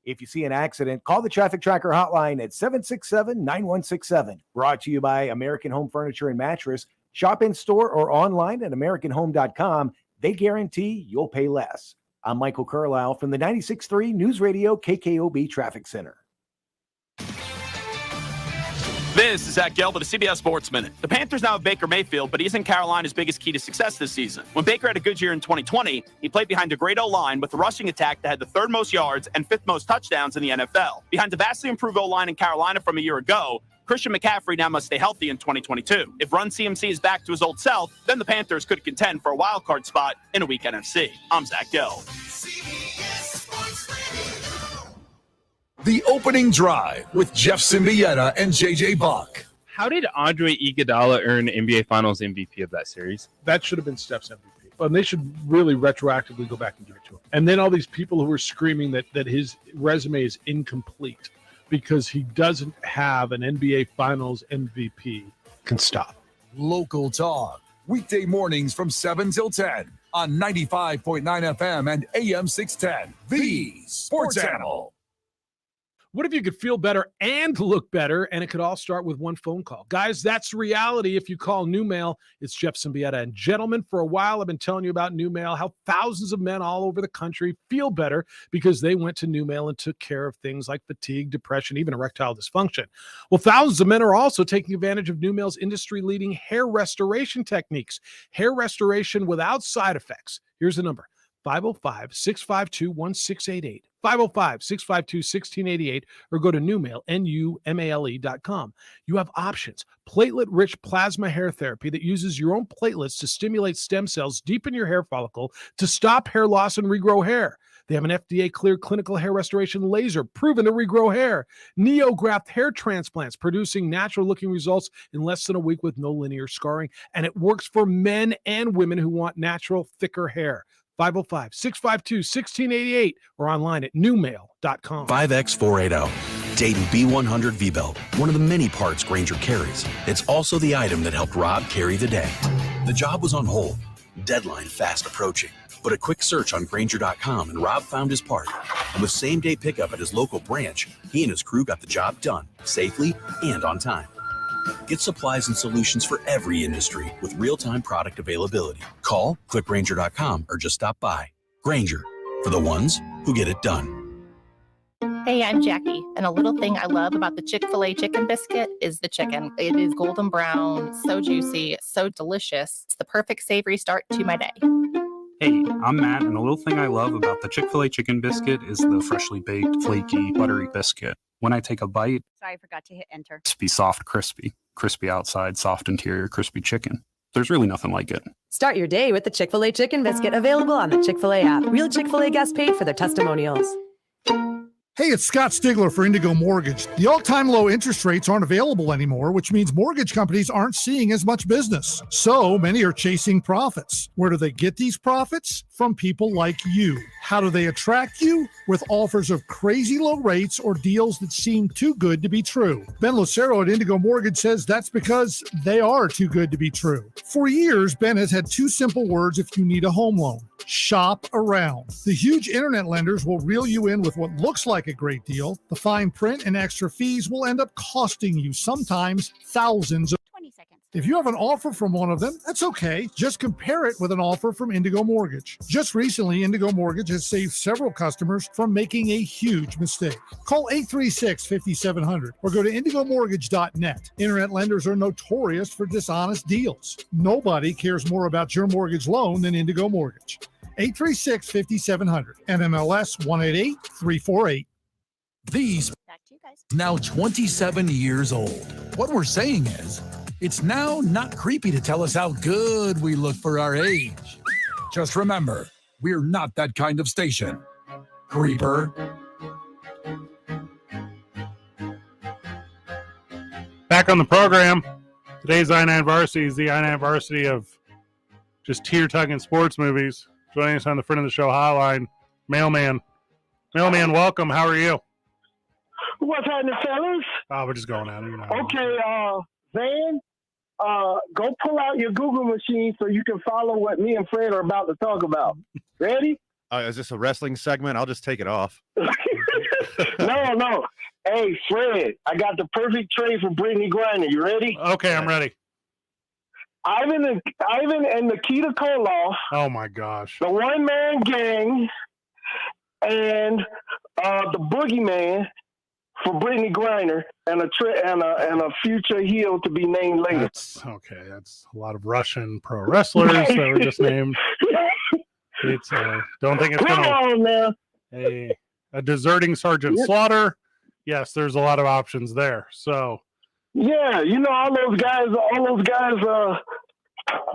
If you see an accident, call the Traffic Tracker hotline at 767-9167. Brought to you by American Home Furniture and Mattress. Shop in store or online at AmericanHome.com. They guarantee you'll pay less. I'm Michael Carlisle from the 96.3 News Radio KKOB Traffic Center. This This is Zach Gelb with the CBS Sports Minute. The Panthers now have Baker Mayfield, but he isn't Carolina's biggest key to success this season. When Baker had a good year in 2020, he played behind a great O-line with a rushing attack that had the third most yards and fifth most touchdowns in the NFL. Behind the vastly improved O-line in Carolina from a year ago, Christian McCaffrey now must stay healthy in 2022. If Run CMC is back to his old self, then the Panthers could contend for a wild card spot in a weak NFC. I'm Zach Gelb. The Opening Drive with Jeff Symbieta and JJ Buck. How did Andre Iguodala earn NBA Finals MVP of that series? That should have been Steph's MVP. And they should really retroactively go back and give it to him. And then all these people who are screaming that his resume is incomplete because he doesn't have an NBA Finals MVP can stop. Local talk. Weekday mornings from 7 till 10 on 95.9 FM and AM 610. The Sports Animal. What if you could feel better and look better, and it could all start with one phone call? Guys, that's reality if you call New Mail. It's Jeff Symbieta. And gentlemen, for a while I've been telling you about New Mail, how thousands of men all over the country feel better because they went to New Mail and took care of things like fatigue, depression, even erectile dysfunction. Well, thousands of men are also taking advantage of New Mail's industry-leading hair restoration techniques. Hair restoration without side effects. Here's the number. 505-652-1688, 505-652-1688, or go to newmail, NUMALE.com. You have options. Platelet-rich plasma hair therapy that uses your own platelets to stimulate stem cells deep in your hair follicle to stop hair loss and regrow hair. They have an FDA-cleared clinical hair restoration laser proven to regrow hair. NeoGraft hair transplants producing natural-looking results in less than a week with no linear scarring. And it works for men and women who want natural, thicker hair. 505-652-1688 or online at newmail.com. 5X480. Dayton B100 V-Belt, one of the many parts Grainger carries. It's also the item that helped Rob carry the day. The job was on hold, deadline fast approaching. But a quick search on Grainger.com and Rob found his part. And with same-day pickup at his local branch, he and his crew got the job done, safely and on time. Get supplies and solutions for every industry with real-time product availability. Call, click Grainger.com, or just stop by. Grainger, for the ones who get it done. Hey, I'm Jackie, and a little thing I love about the Chick-fil-A chicken biscuit is the chicken. It is golden brown, so juicy, so delicious. It's the perfect savory start to my day. Hey, I'm Matt, and a little thing I love about the Chick-fil-A chicken biscuit is the freshly baked, flaky, buttery biscuit. When I take a bite, Sorry, I forgot to hit enter. crispy, soft, crispy. Crispy outside, soft interior, crispy chicken. There's really nothing like it. Start your day with the Chick-fil-A chicken biscuit available on the Chick-fil-A app. Real Chick-fil-A guests paid for their testimonials. Hey, it's Scott Stigler for Indigo Mortgage. The all-time low interest rates aren't available anymore, which means mortgage companies aren't seeing as much business. So many are chasing profits. Where do they get these profits? From people like you. How do they attract you? With offers of crazy low rates or deals that seem too good to be true. Ben Lucero at Indigo Mortgage says that's because they are too good to be true. For years, Ben has had two simple words if you need a home loan. Shop around. The huge internet lenders will reel you in with what looks like a great deal. The fine print and extra fees will end up costing you sometimes thousands of 20 seconds. If you have an offer from one of them, that's okay. Just compare it with an offer from Indigo Mortgage. Just recently, Indigo Mortgage has saved several customers from making a huge mistake. Call 836-5700 or go to indigomortgage.net. Internet lenders are notorious for dishonest deals. Nobody cares more about your mortgage loan than Indigo Mortgage. 836-5700. NMLS 188348. These now 27 years old. What we're saying is, it's now not creepy to tell us how good we look for our age. Just remember, we're not that kind of station. Creeper. Back on the program, today's I-9 Varsity is the I-9 Varsity of just tear-tugging sports movies. Joining us on the front of the show hotline, Mailman. Mailman, welcome. How are you? What's happening, fellas? Oh, we're just going out. You know. Okay, Van, go pull out your Google machine so you can follow what me and Fred are about to talk about. Ready? Is this a wrestling segment? I'll just take it off. No. Hey, Fred, I got the perfect trade for Brittany Griner. You ready? Okay, I'm ready. Ivan and Nikita Koloff. Oh, my gosh. The one-man gang and the boogeyman for Brittany Griner and a future heel to be named later. That's a lot of Russian pro wrestlers that were just named. It's don't think it's gonna a deserting Sergeant Slaughter. Yes, there's a lot of options there. So yeah, all those guys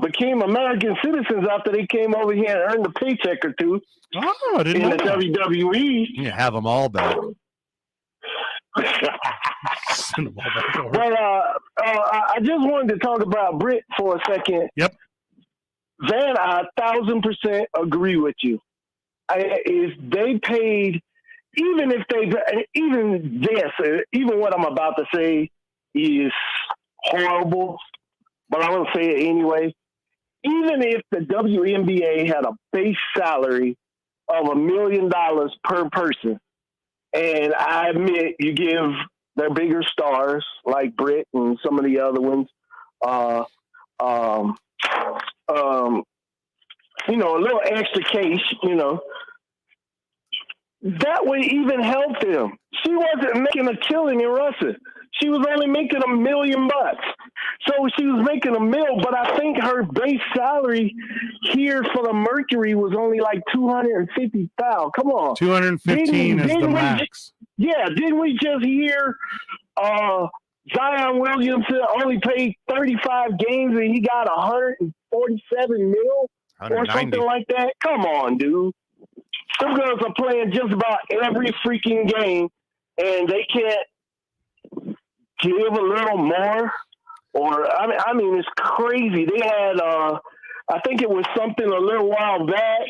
became American citizens after they came over here and earned a paycheck or two. Oh, I didn't in know the that. WWE. You have them all back. But I just wanted to talk about Britt for a second. Yep. Van, I 1,000% agree with you. If they paid, even what I'm about to say is horrible, but I'm going to say it anyway. Even if the WNBA had a base salary of $1 million per person, and I admit you give their bigger stars like Britt and some of the other ones, a little extra cash, that would even help them. She wasn't making a killing in Russia. She was only making $1 million. So she was making $1 million, but I think her base salary here for the Mercury was only like $250,000. Come on. 215 is the max. Didn't we just hear Zion Williamson only played 35 games and he got $147 million or something like that? Come on, dude. Some girls are playing just about every freaking game, and they can't give a little more. Or I mean, it's crazy. They had, I think it was something a little while back.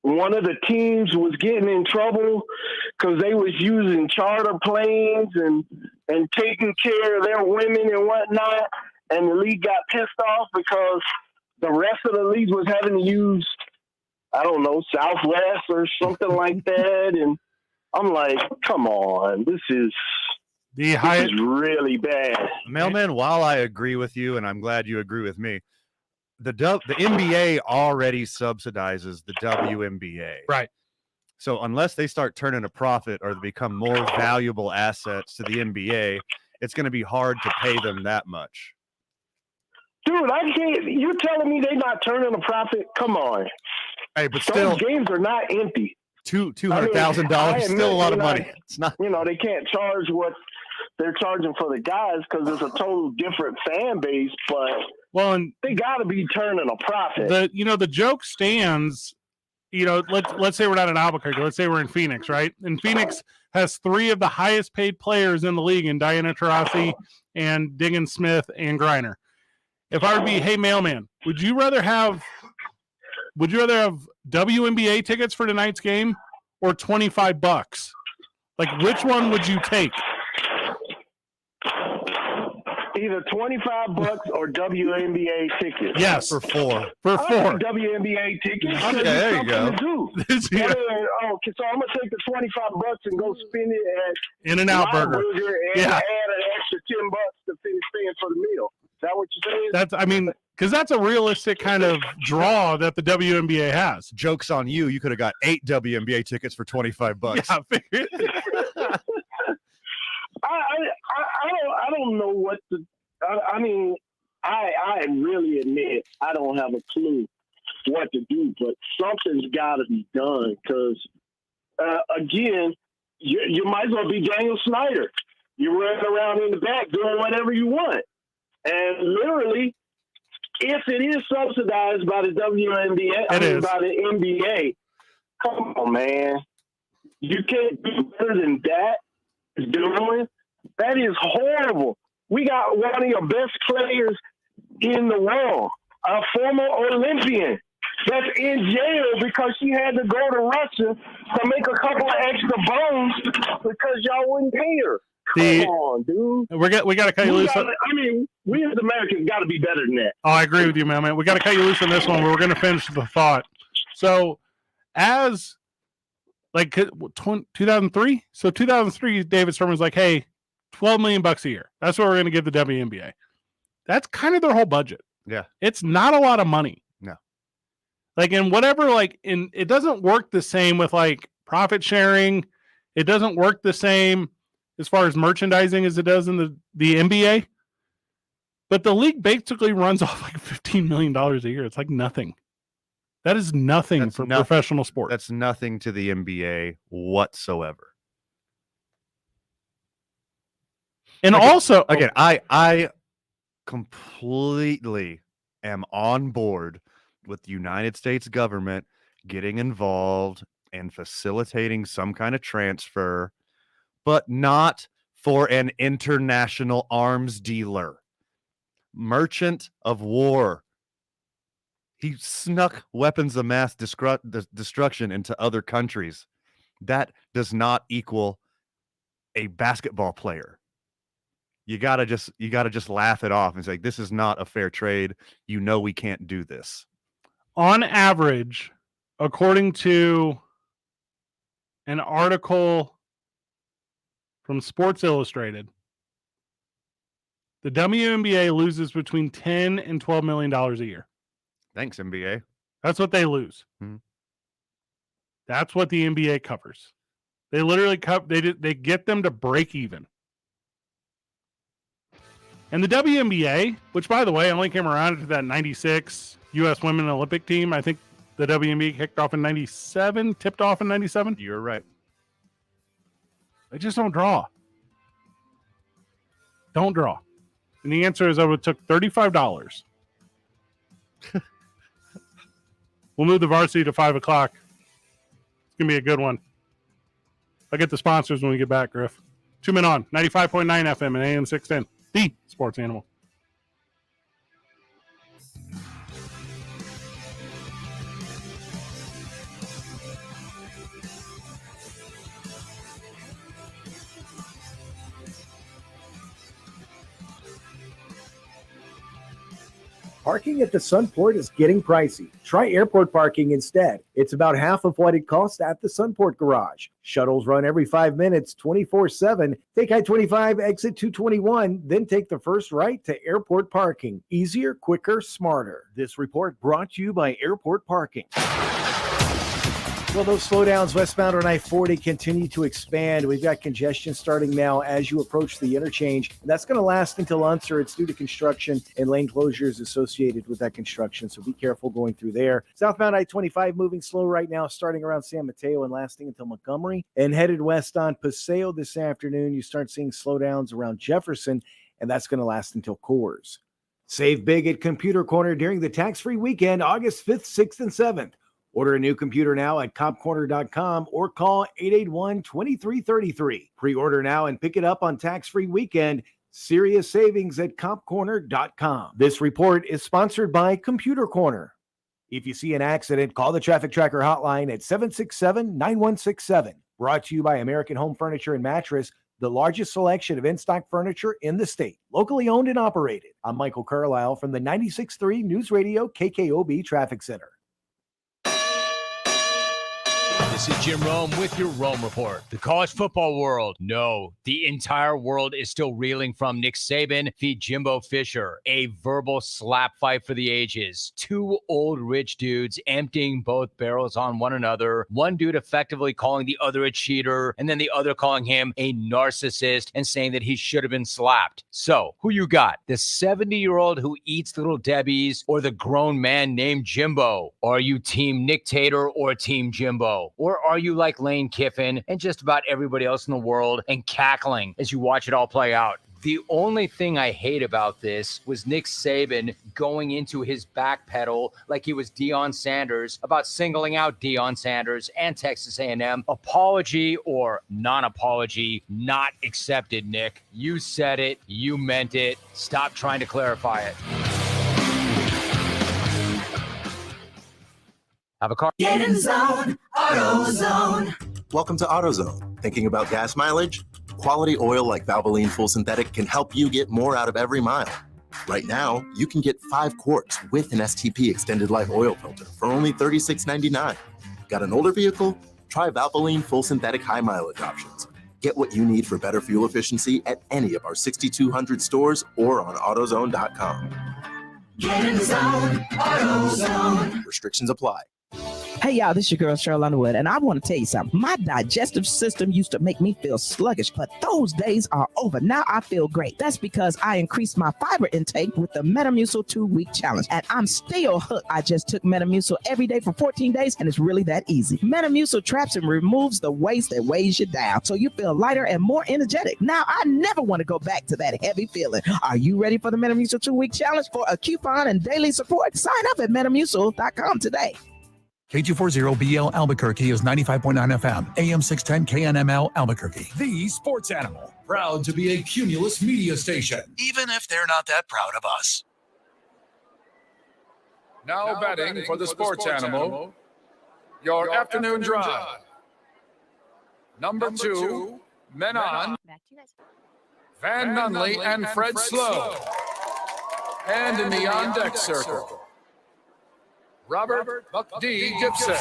One of the teams was getting in trouble because they was using charter planes and taking care of their women and whatnot. And the league got pissed off because the rest of the league was having to use, I don't know, Southwest or something like that. And I'm like, come on, this is really bad. Mailman, while I agree with you, and I'm glad you agree with me, the NBA already subsidizes the WNBA. Right. So unless they start turning a profit or they become more valuable assets to the NBA, it's going to be hard to pay them that much. Dude, I can't. You're telling me they're not turning a profit? Come on. Hey, but those games are not empty. $200,000 is still a lot of money. It's not. They can't charge what they're charging for the guys because it's a total different fan base. But they got to be turning a profit. The joke stands. Let's say we're not in Albuquerque. Let's say we're in Phoenix, right? And Phoenix has 3 of the highest paid players in the league in Diana Taurasi and Diggins Smith and Griner. If I would be, hey, mailman, would you rather have WNBA tickets for tonight's game or $25? Like, which one would you take? Either $25 or WNBA tickets. Yes, for 4. For 4 WNBA tickets. Okay, there you go. Okay, so I'm gonna take the $25 and go spend it at In-N-Out Burger. And add an extra $10 to finish paying for the meal. Is that what you're saying? Because that's a realistic kind of draw that the WNBA has. Joke's on you. You could have got 8 WNBA tickets for $25. Yeah, I don't know what to. I really admit I don't have a clue what to do, but something's got to be done because, again, you might as well be Daniel Snyder. You're running around in the back doing whatever you want. And literally, if it is subsidized by the WNBA, by the NBA, come on, man. You can't do better than that. Doing that is horrible. We got one of your best players in the world, a former Olympian, that's in jail because she had to go to Russia to make a couple of extra bones because y'all wouldn't pay her. Come on, dude. We got to cut you loose. We as Americans got to be better than that. Oh, I agree with you, man. We got to cut you loose on this one. We're going to finish the thought. So, as 2003. So 2003, David Stern was like, "Hey, $12 million a year. That's what we're going to give the WNBA." That's kind of their whole budget. Yeah, it's not a lot of money. No, it doesn't work the same with profit sharing It doesn't work the same as far as merchandising as it does in the NBA. But the league basically runs off like $15 million a year. It's like nothing. That is nothing for professional sports. That's nothing to the NBA whatsoever. And also, again, I completely am on board with the United States government getting involved and facilitating some kind of transfer, but not for an international arms dealer, merchant of war. He snuck weapons of mass destruction into other countries. That does not equal a basketball player. You gotta just laugh it off and say, this is not a fair trade. You know we can't do this. On average, according to an article from Sports Illustrated, the WNBA loses between $10 and $12 million a year. Thanks, NBA. That's what they lose. Mm-hmm. That's what the NBA covers. They literally they get them to break even. And the WNBA, which, by the way, only came around to that 96 U.S. Women Olympic team. I think the WNBA kicked off in 97, tipped off in 97. You're right. They just don't draw. Don't draw. And the answer is I would took $35. We'll move the varsity to 5 o'clock. It's going to be a good one. I'll get the sponsors when we get back, Griff. 2 Men On, 95.9 FM and AM 610. The Sports Animal. Parking at the Sunport is getting pricey. Try airport parking instead. It's about half of what it costs at the Sunport Garage. Shuttles run every 5 minutes, 24/7. Take I-25, exit 221, then take the first right to airport parking. Easier, quicker, smarter. This report brought to you by Airport Parking. Well, those slowdowns westbound on I-40 continue to expand. We've got congestion starting now as you approach the interchange. And that's going to last until Unser. It's due to construction and lane closures associated with that construction. So be careful going through there. Southbound I-25 moving slow right now, starting around San Mateo and lasting until Montgomery. And headed west on Paseo this afternoon, you start seeing slowdowns around Jefferson, and that's going to last until Coors. Save big at Computer Corner during the tax-free weekend, August 5th, 6th, and 7th. Order a new computer now at copcorner.com or call 881-2333. Pre-order now and pick it up on tax-free weekend. Serious savings at copcorner.com. This report is sponsored by Computer Corner. If you see an accident, call the Traffic Tracker hotline at 767-9167. Brought to you by American Home Furniture and Mattress, the largest selection of in-stock furniture in the state. Locally owned and operated. I'm Michael Carlisle from the 96.3 News Radio KKOB Traffic Center. This is Jim Rome with your Rome Report. The college football world, no, the entire world is still reeling from Nick Saban v. Jimbo Fisher, a verbal slap fight for the ages. Two old rich dudes emptying both barrels on one another. One dude effectively calling the other a cheater, and then the other calling him a narcissist and saying that he should have been slapped. So, who you got? The 70-year-old who eats Little Debbie's or the grown man named Jimbo? Are you Team Nick Tater or Team Jimbo? Or are you like Lane Kiffin and just about everybody else in the world and cackling as you watch it all play out? The only thing I hate about this was Nick Saban going into his backpedal like he was Deion Sanders about singling out Deion Sanders and Texas A&M. Apology or non-apology not accepted, Nick. You said it. You meant it. Stop trying to clarify it. Have a car. Get in zone, AutoZone. Welcome to AutoZone. Thinking about gas mileage? Quality oil like Valvoline Full Synthetic can help you get more out of every mile. Right now, you can get 5 quarts with an STP extended life oil filter for only $36.99. Got an older vehicle? Try Valvoline Full Synthetic high mileage options. Get what you need for better fuel efficiency at any of our 6,200 stores or on AutoZone.com. Get in the zone, AutoZone. Restrictions apply. Hey, y'all, this is your girl, Cheryl Underwood, and I want to tell you something. My digestive system used to make me feel sluggish, but those days are over. Now I feel great. That's because I increased my fiber intake with the Metamucil 2-week challenge, and I'm still hooked. I just took Metamucil every day for 14 days, and it's really that easy. Metamucil traps and removes the waste that weighs you down, so you feel lighter and more energetic. Now I never want to go back to that heavy feeling. Are you ready for the Metamucil 2-week challenge for a coupon and daily support? Sign up at Metamucil.com today. K240BL Albuquerque is 95.9 FM, AM 610 KNML Albuquerque. The sports animal, proud to be a Cumulus media station, even if they're not that proud of us. Now betting for the sports animal, your afternoon drive. Number 2, Men On, Van Nunley and Fred Slow. And in the on-deck circle, Robert Buck D. Gibson.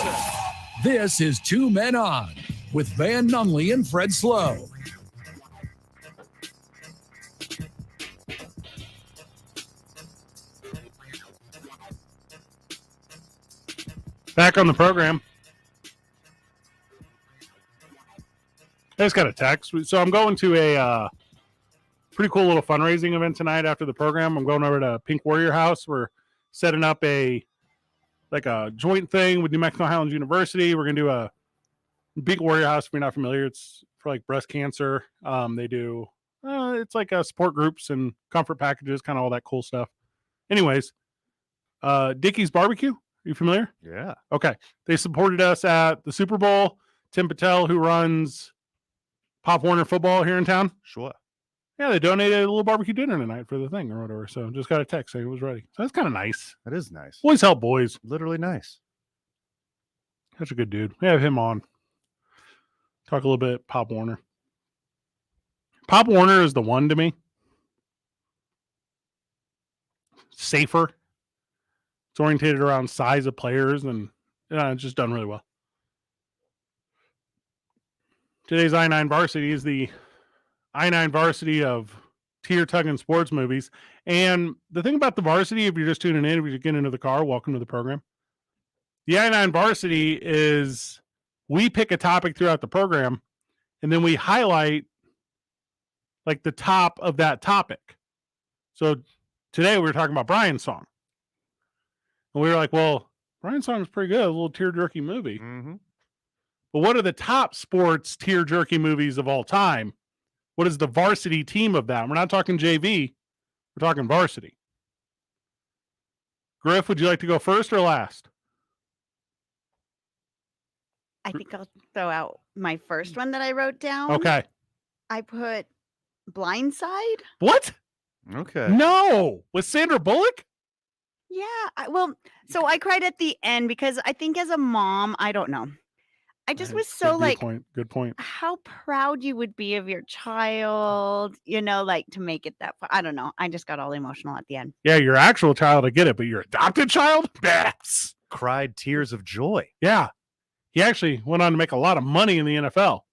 This is 2 Men On with Van Nunley and Fred Slow. Back on the program. I just got a text. So I'm going to a pretty cool little fundraising event tonight after the program. I'm going over to Pink Warrior House. We're setting up a joint thing with New Mexico Highlands University. We're going to do a Pink Warrior House. If you're not familiar, it's for like breast cancer. They do, it's like support groups and comfort packages, kind of all that cool stuff. Anyways, Dickie's Barbecue. Are you familiar? Yeah. Okay. They supported us at the Super Bowl. Tim Patel, who runs Pop Warner football here in town. Sure. Yeah, they donated a little barbecue dinner tonight for the thing or whatever. So just got a text saying it was ready. So that's kind of nice. That is nice. Boys help boys. Literally nice. Such a good dude. We have him on. Talk a little bit Pop Warner. Pop Warner is the one to me. Safer. It's orientated around size of players and it's just done really well. Today's I-9 Varsity is the I-9 Varsity of tier tugging sports movies. And the thing about the Varsity, if you're just tuning in, if you're getting into the car, welcome to the program. The I-9 Varsity is we pick a topic throughout the program and then we highlight like the top of that topic. So today we were talking about Brian's song. And we were like, well, Brian's song is pretty good, a little tear-jerky movie. Mm-hmm. But what are the top sports tear-jerky movies of all time? What is the varsity team of that? We're not talking JV. We're talking varsity. Griff, would you like to go first or last? I think I'll throw out my first one that I wrote down. Okay. I put Blindside. What? Okay. No. With Sandra Bullock? Yeah. So I cried at the end because I think as a mom, I don't know. I just was so Good point. how proud you would be of your child, like to make it that far. I don't know. I just got all emotional at the end. Yeah, your actual child, I get it, but your adopted child? Yes. Cried tears of joy. Yeah. He actually went on to make a lot of money in the NFL.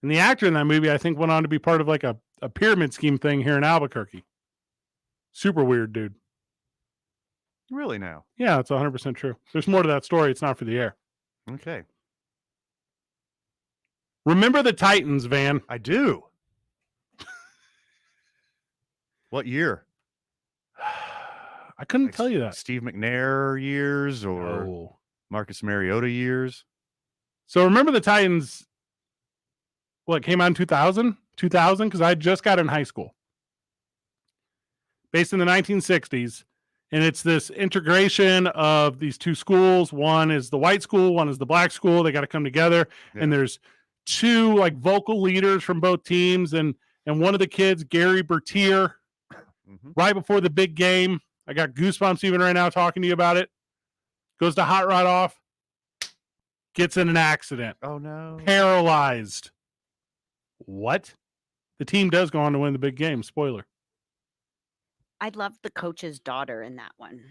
And the actor in that movie, I think, went on to be part of like a pyramid scheme thing here in Albuquerque. Super weird, dude. Really now? Yeah, it's 100% true. There's more to that story. It's not for the air. Okay. Remember the Titans, Van? I do. What year? I couldn't tell you that. Steve McNair years or Marcus Mariota years? So remember the Titans, what, came out in 2000? 2000? Because I just got in high school. Based in the 1960s. And it's this integration of these two schools. One is the white school, one is the black school. They got to come together. Yeah. And there's two like vocal leaders from both teams. And one of the kids, Gary Bertier, right before the big game, I got goosebumps even right now talking to you about it. Goes to hot rod off, gets in an accident. Oh, no. Paralyzed. What? The team does go on to win the big game. Spoiler. I loved the coach's daughter in that one.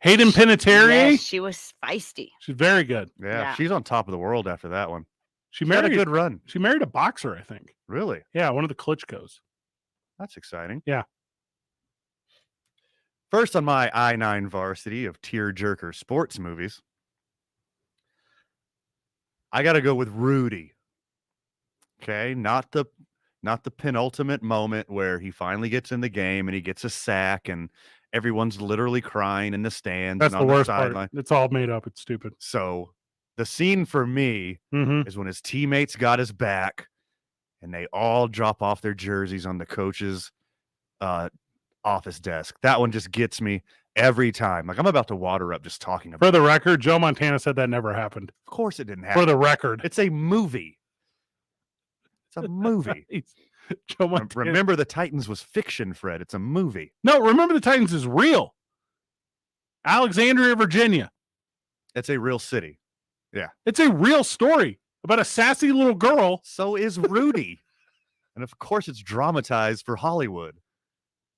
Hayden Panettiere? Yes, she was feisty. She's very good. Yeah, she's on top of the world after that one. She had married a good run. She married a boxer, I think. Really? Yeah, one of the Klitschko's. That's exciting. Yeah. First on my I-9 varsity of tearjerker sports movies, I got to go with Rudy. Okay, not the penultimate moment where he finally gets in the game and he gets a sack and everyone's literally crying in the stands. That's and the on the worst sideline. part. It's all made up. It's stupid. So the scene for me is when his teammates got his back and they all drop off their jerseys on the coach's office desk. That one just gets me every time. Like I'm about to water up just talking about For the record, Joe Montana said that never happened. Of course it didn't happen. For the record. It's a movie. It's a movie. Joe Montana. Remember the Titans was fiction, Fred. It's a movie. No, Remember the Titans is real. Alexandria, Virginia. It's a real city. Yeah. It's a real story about a sassy little girl. So is Rudy. And of course it's dramatized for Hollywood.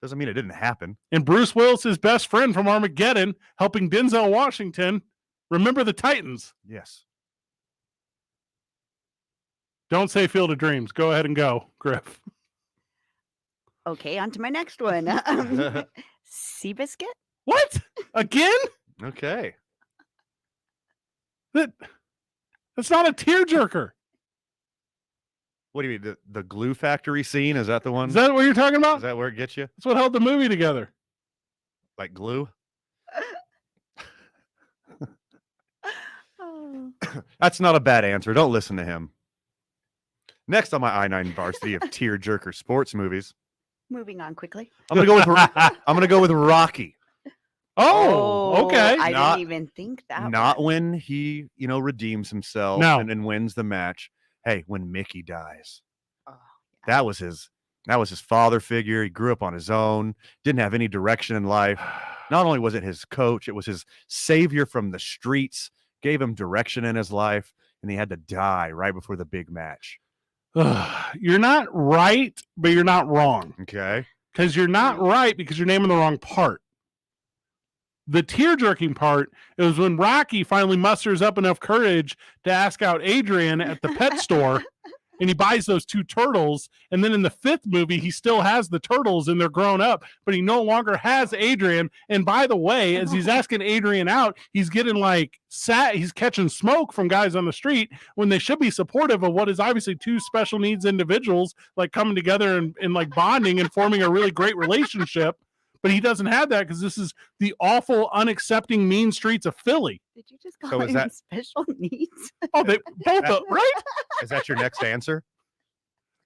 Doesn't mean it didn't happen. And Bruce Willis' best friend from Armageddon, helping Denzel Washington remember the Titans. Yes. Don't say Field of Dreams. Go ahead and go, Griff. Okay, on to my next one. Seabiscuit? What? Again? Okay. That's not a tearjerker. What do you mean? The glue factory scene? Is that the one? Is that what you're talking about? Is that where it gets you? That's what held the movie together. Like glue? That's not a bad answer. Don't listen to him. Next on my I-9 varsity of tearjerker sports movies, Moving on quickly. I'm gonna go with Rocky. Oh, okay. I didn't even think that. Not when he, redeems himself No. and then wins the match. Hey, when Mickey dies. Oh, That was his father figure. He grew up on his own, didn't have any direction in life. Not only was it his coach, it was his savior from the streets, gave him direction in his life, and he had to die right before the big match. You're not right, but you're not wrong. Okay. Because you're not right because you're naming the wrong part. The tear-jerking part is when Rocky finally musters up enough courage to ask out Adrian at the pet store, and he buys those 2 turtles. And then in the 5th movie, he still has the turtles and they're grown up, but he no longer has Adrian. And by the way, as he's asking Adrian out, he's getting he's catching smoke from guys on the street when they should be supportive of what is obviously 2 special needs individuals, like coming together and like bonding and forming a really great relationship. But he doesn't have that because this is the awful, unaccepting, mean streets of Philly. Did you just call him special needs? Oh, they both, right? Is that your next answer?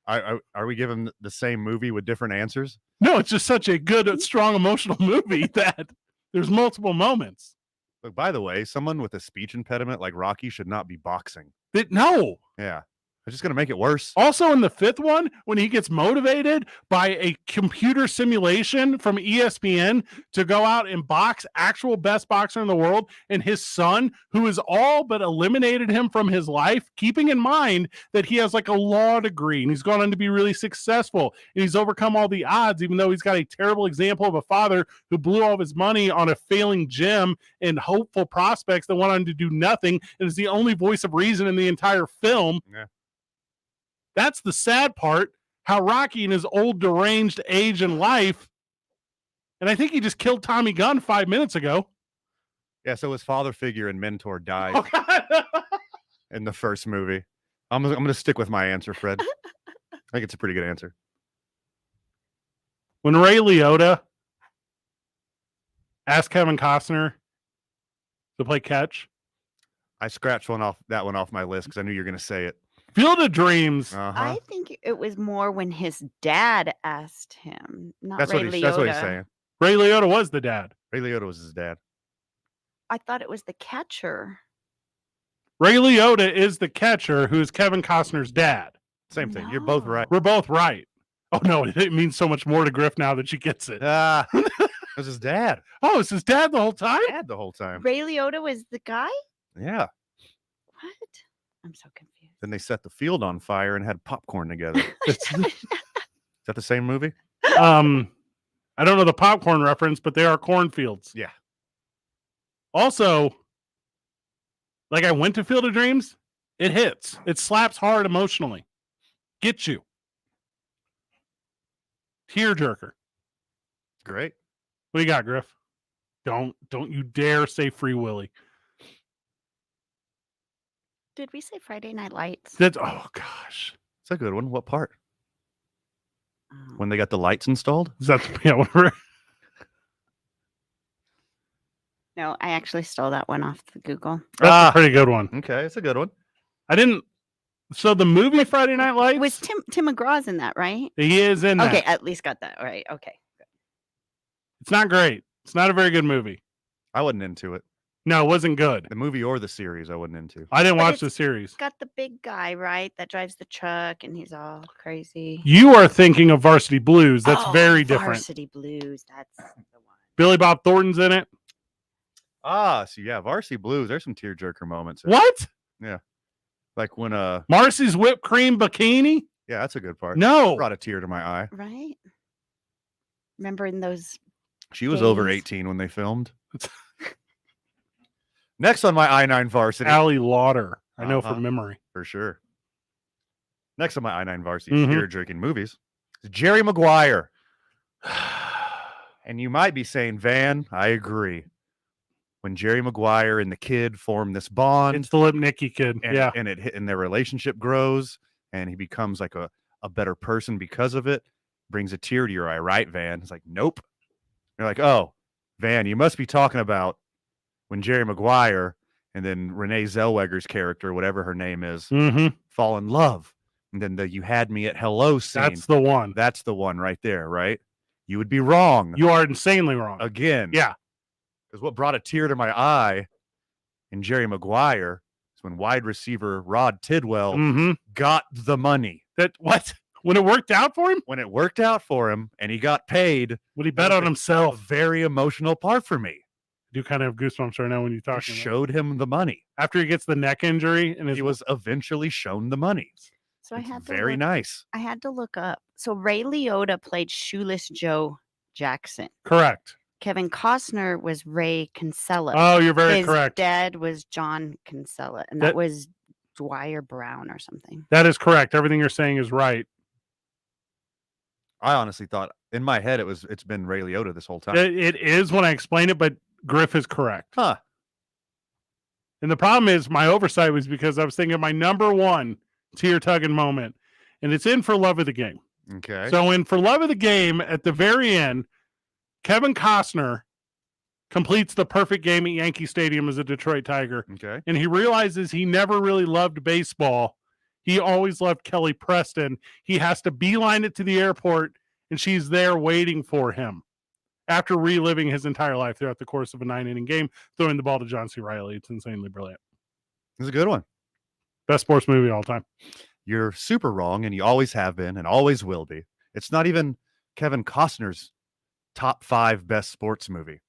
Are we giving the same movie with different answers? No, it's just such a good, strong, emotional movie that there's multiple moments. Look, by the way, someone with a speech impediment like Rocky should not be boxing. No. Yeah. It's just going to make it worse. Also in the 5th one, when he gets motivated by a computer simulation from ESPN to go out and box actual best boxer in the world, and his son, who has all but eliminated him from his life, keeping in mind that he has like a law degree and he's gone on to be really successful and he's overcome all the odds, even though he's got a terrible example of a father who blew all of his money on a failing gym and hopeful prospects that went on to do nothing and is the only voice of reason in the entire film. Yeah. That's the sad part, how Rocky in his old deranged age in life, and I think he just killed Tommy Gunn 5 minutes ago. Yeah, so his father figure and mentor died in the first movie. I'm going to stick with my answer, Fred. I think it's a pretty good answer. When Ray Liotta asked Kevin Costner to play catch, I scratched that one off my list because I knew you were going to say it. Field of Dreams. I think it was more when his dad asked him, not That's Ray what Liotta. that's what he's saying. Ray Liotta was the dad. Ray Liotta was his dad. I thought it was the catcher. Ray Liotta is the catcher who is Kevin Costner's dad. Same thing. You're both right. We're both right. Oh, no, it means so much more to Griff now that she gets it. It was his dad. Oh, it's his dad the whole time? Dad the whole time. Ray Liotta was the guy? Yeah. What? I'm so confused. Then they set the field on fire and had popcorn together. Is that the same movie? I don't know the popcorn reference, but they are cornfields. Yeah. Also, like I went to Field of Dreams, it hits. It slaps hard emotionally. Gets you. Tearjerker. Great. What do you got, Griff? Don't you dare say Free Willy. Did we say Friday Night Lights? Oh gosh, it's a good one. What part? When they got the lights installed? Is that whatever? No, I actually stole that one off the Google. That's a pretty good one. Okay, it's a good one. I didn't. So the movie Friday Night Lights was Tim McGraw's in that, right? He is in that. Okay, at least got that right. Okay, it's not great. It's not a very good movie. I wasn't into it. No, it wasn't good. The movie or the series, I wasn't into. I didn't But watch the it's series. got the big guy, right? That drives the truck and he's all crazy. You are thinking of Varsity Blues. That's very different. Varsity Blues. That's the one. Billy Bob Thornton's in it. So yeah, Varsity Blues. There's some tearjerker moments. What? Yeah, like when Marcy's whipped cream bikini. Yeah, that's a good part. No, brought a tear to my eye. Right. Remembering those. She was over 18 when they filmed. Next on my I-9 Varsity, Allie Lauder. I know from memory. For sure. Next on my I-9 Varsity tear-jerking movies is Jerry Maguire. And you might be saying, Van, I agree. When Jerry Maguire and the kid form this bond. It's the Lipnicki kid. And and their relationship grows and he becomes like a better person because of it. Brings a tear to your eye, right, Van? It's like, nope. You're like, oh, Van, you must be talking about when Jerry Maguire and then Renee Zellweger's character, whatever her name is, fall in love. And then the "you had me at hello" scene. That's the one. That's the one right there, right? You would be wrong. You are insanely wrong. Again. Yeah. Because what brought a tear to my eye in Jerry Maguire is when wide receiver Rod Tidwell got the money. What? When it worked out for him? When it worked out for him and he got paid. Would he bet on himself? A very emotional part for me. Do kind of have goosebumps right now when you talk. Showed him the money after he gets the neck injury, and he was eventually shown the money. So I had to very nice. I had to look up. So Ray Liotta played Shoeless Joe Jackson. Correct. Kevin Costner was Ray Kinsella. Oh, you're very His correct. Dad was John Kinsella, and that was Dwyer Brown or something. That is correct. Everything you're saying is right. I honestly thought in my head it's been Ray Liotta this whole time. It is when I explain it, but Griff is correct. Huh. And the problem is my oversight was because I was thinking of my number one tear tugging moment, and it's in For Love of the Game. Okay. So in For Love of the Game, at the very end, Kevin Costner completes the perfect game at Yankee Stadium as a Detroit Tiger. Okay. And he realizes he never really loved baseball. He always loved Kelly Preston. He has to beeline it to the airport, and she's there waiting for him after reliving his entire life throughout the course of a 9-inning game, throwing the ball to John C. Reilly. It's insanely brilliant. It's a good one. Best sports movie of all time. You're super wrong, and you always have been and always will be. It's not even Kevin Costner's top 5 best sports movie.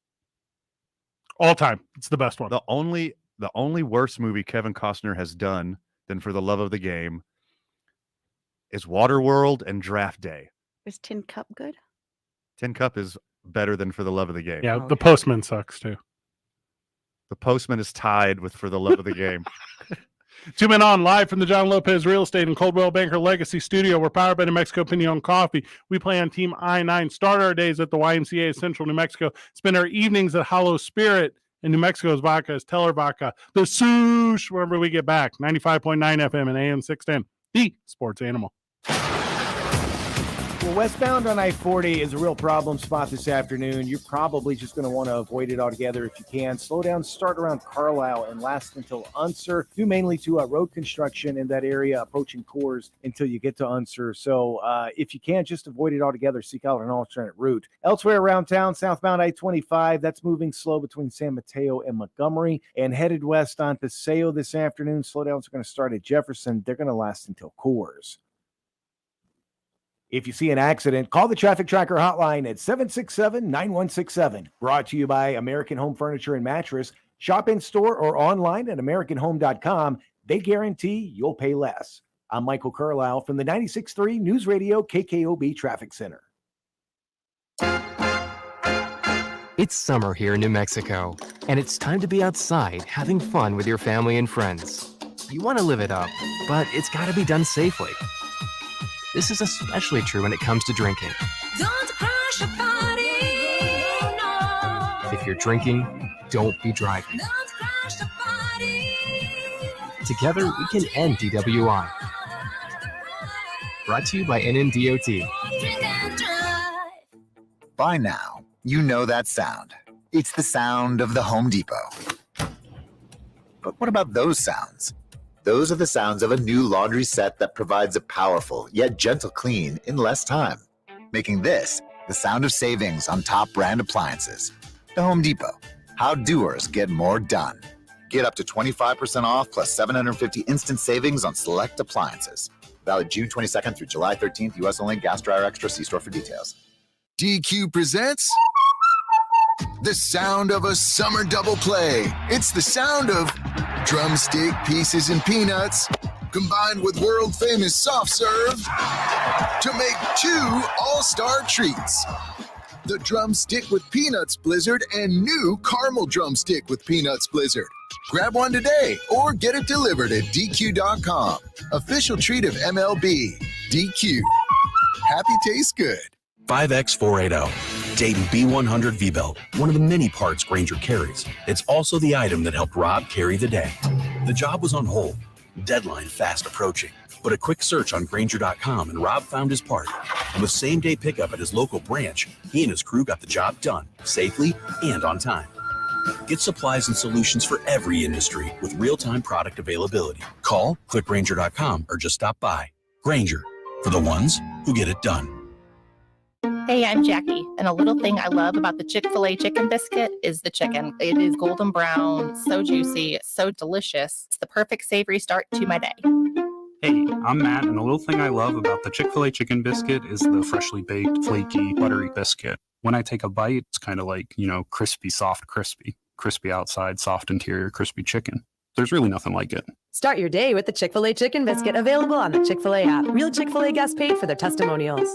All time. It's the best one. The only worse movie Kevin Costner has done than For the Love of the Game is Waterworld and Draft Day. Was Tin Cup good? Tin Cup is better than For the Love of the Game. Yeah, The Postman sucks too. The Postman is tied with For the Love of the Game. 2 Men On, live from the John Lopez Real Estate and Coldwell Banker Legacy Studio. We're powered by New Mexico Pinon Coffee. We play on Team I-9. Start our days at the YMCA of Central New Mexico. Spend our evenings at Hollow Spirit. And New Mexico's vodka is Teller Vodka. The Swoosh, wherever we get back. 95.9 FM and AM 610. The Sports Animal. Well, westbound on I-40 is a real problem spot this afternoon. You're probably just going to want to avoid it altogether if you can. Slow down, start around Carlisle, and last until Unser, due mainly to road construction in that area approaching Coors until you get to Unser. So if you can't, just avoid it altogether. Seek out an alternate route. Elsewhere around town, southbound I-25, that's moving slow between San Mateo and Montgomery, and headed west on Paseo this afternoon. Slowdowns are going to start at Jefferson. They're going to last until Coors. If you see an accident, call the Traffic Tracker hotline at 767-9167. Brought to you by American Home Furniture and Mattress. Shop in store or online at AmericanHome.com. They guarantee you'll pay less. I'm Michael Carlisle from the 96.3 News Radio KKOB Traffic Center. It's summer here in New Mexico, and it's time to be outside having fun with your family and friends. You want to live it up, but it's got to be done safely. This is especially true when it comes to drinking. Don't crash a party, no. If you're drinking, don't be driving. Together, we can end DWI. Brought to you by NNDOT. By now, you know that sound. It's the sound of the Home Depot. But what about those sounds? Those are the sounds of a new laundry set that provides a powerful yet gentle clean in less time, making this the sound of savings on top brand appliances. The Home Depot. How doers get more done. Get up to 25% off plus $750 instant savings on select appliances. Valid June 22nd through July 13th. U.S. only. Gas dryer extra. See store for details. DQ presents the sound of a summer double play. It's the sound of drumstick pieces and peanuts combined with world-famous soft serve to make 2 all-star treats. The drumstick with peanuts blizzard and new caramel drumstick with peanuts blizzard. Grab one today or get it delivered at DQ.com. Official treat of MLB. DQ. Happy tastes good. 5X480. Dayton B100 V-Belt, one of the many parts Grainger carries. It's also the item that helped Rob carry the day. The job was on hold, deadline fast approaching. But a quick search on Grainger.com and Rob found his part. And with same-day pickup at his local branch, he and his crew got the job done, safely and on time. Get supplies and solutions for every industry with real-time product availability. Call, click Grainger.com, or just stop by. Grainger, for the ones who get it done. Hey, I'm Jackie, and a little thing I love about the Chick-fil-A chicken biscuit is the chicken. It is golden brown, so juicy, so delicious. It's the perfect savory start to my day. Hey, I'm Matt, and a little thing I love about the Chick-fil-A chicken biscuit is the freshly baked, flaky, buttery biscuit. When I take a bite, it's kind of like, crispy, soft, crispy. Crispy outside, soft interior, crispy chicken. There's really nothing like it. Start your day with the Chick-fil-A chicken biscuit, available on the Chick-fil-A app. Real Chick-fil-A guests paid for their testimonials.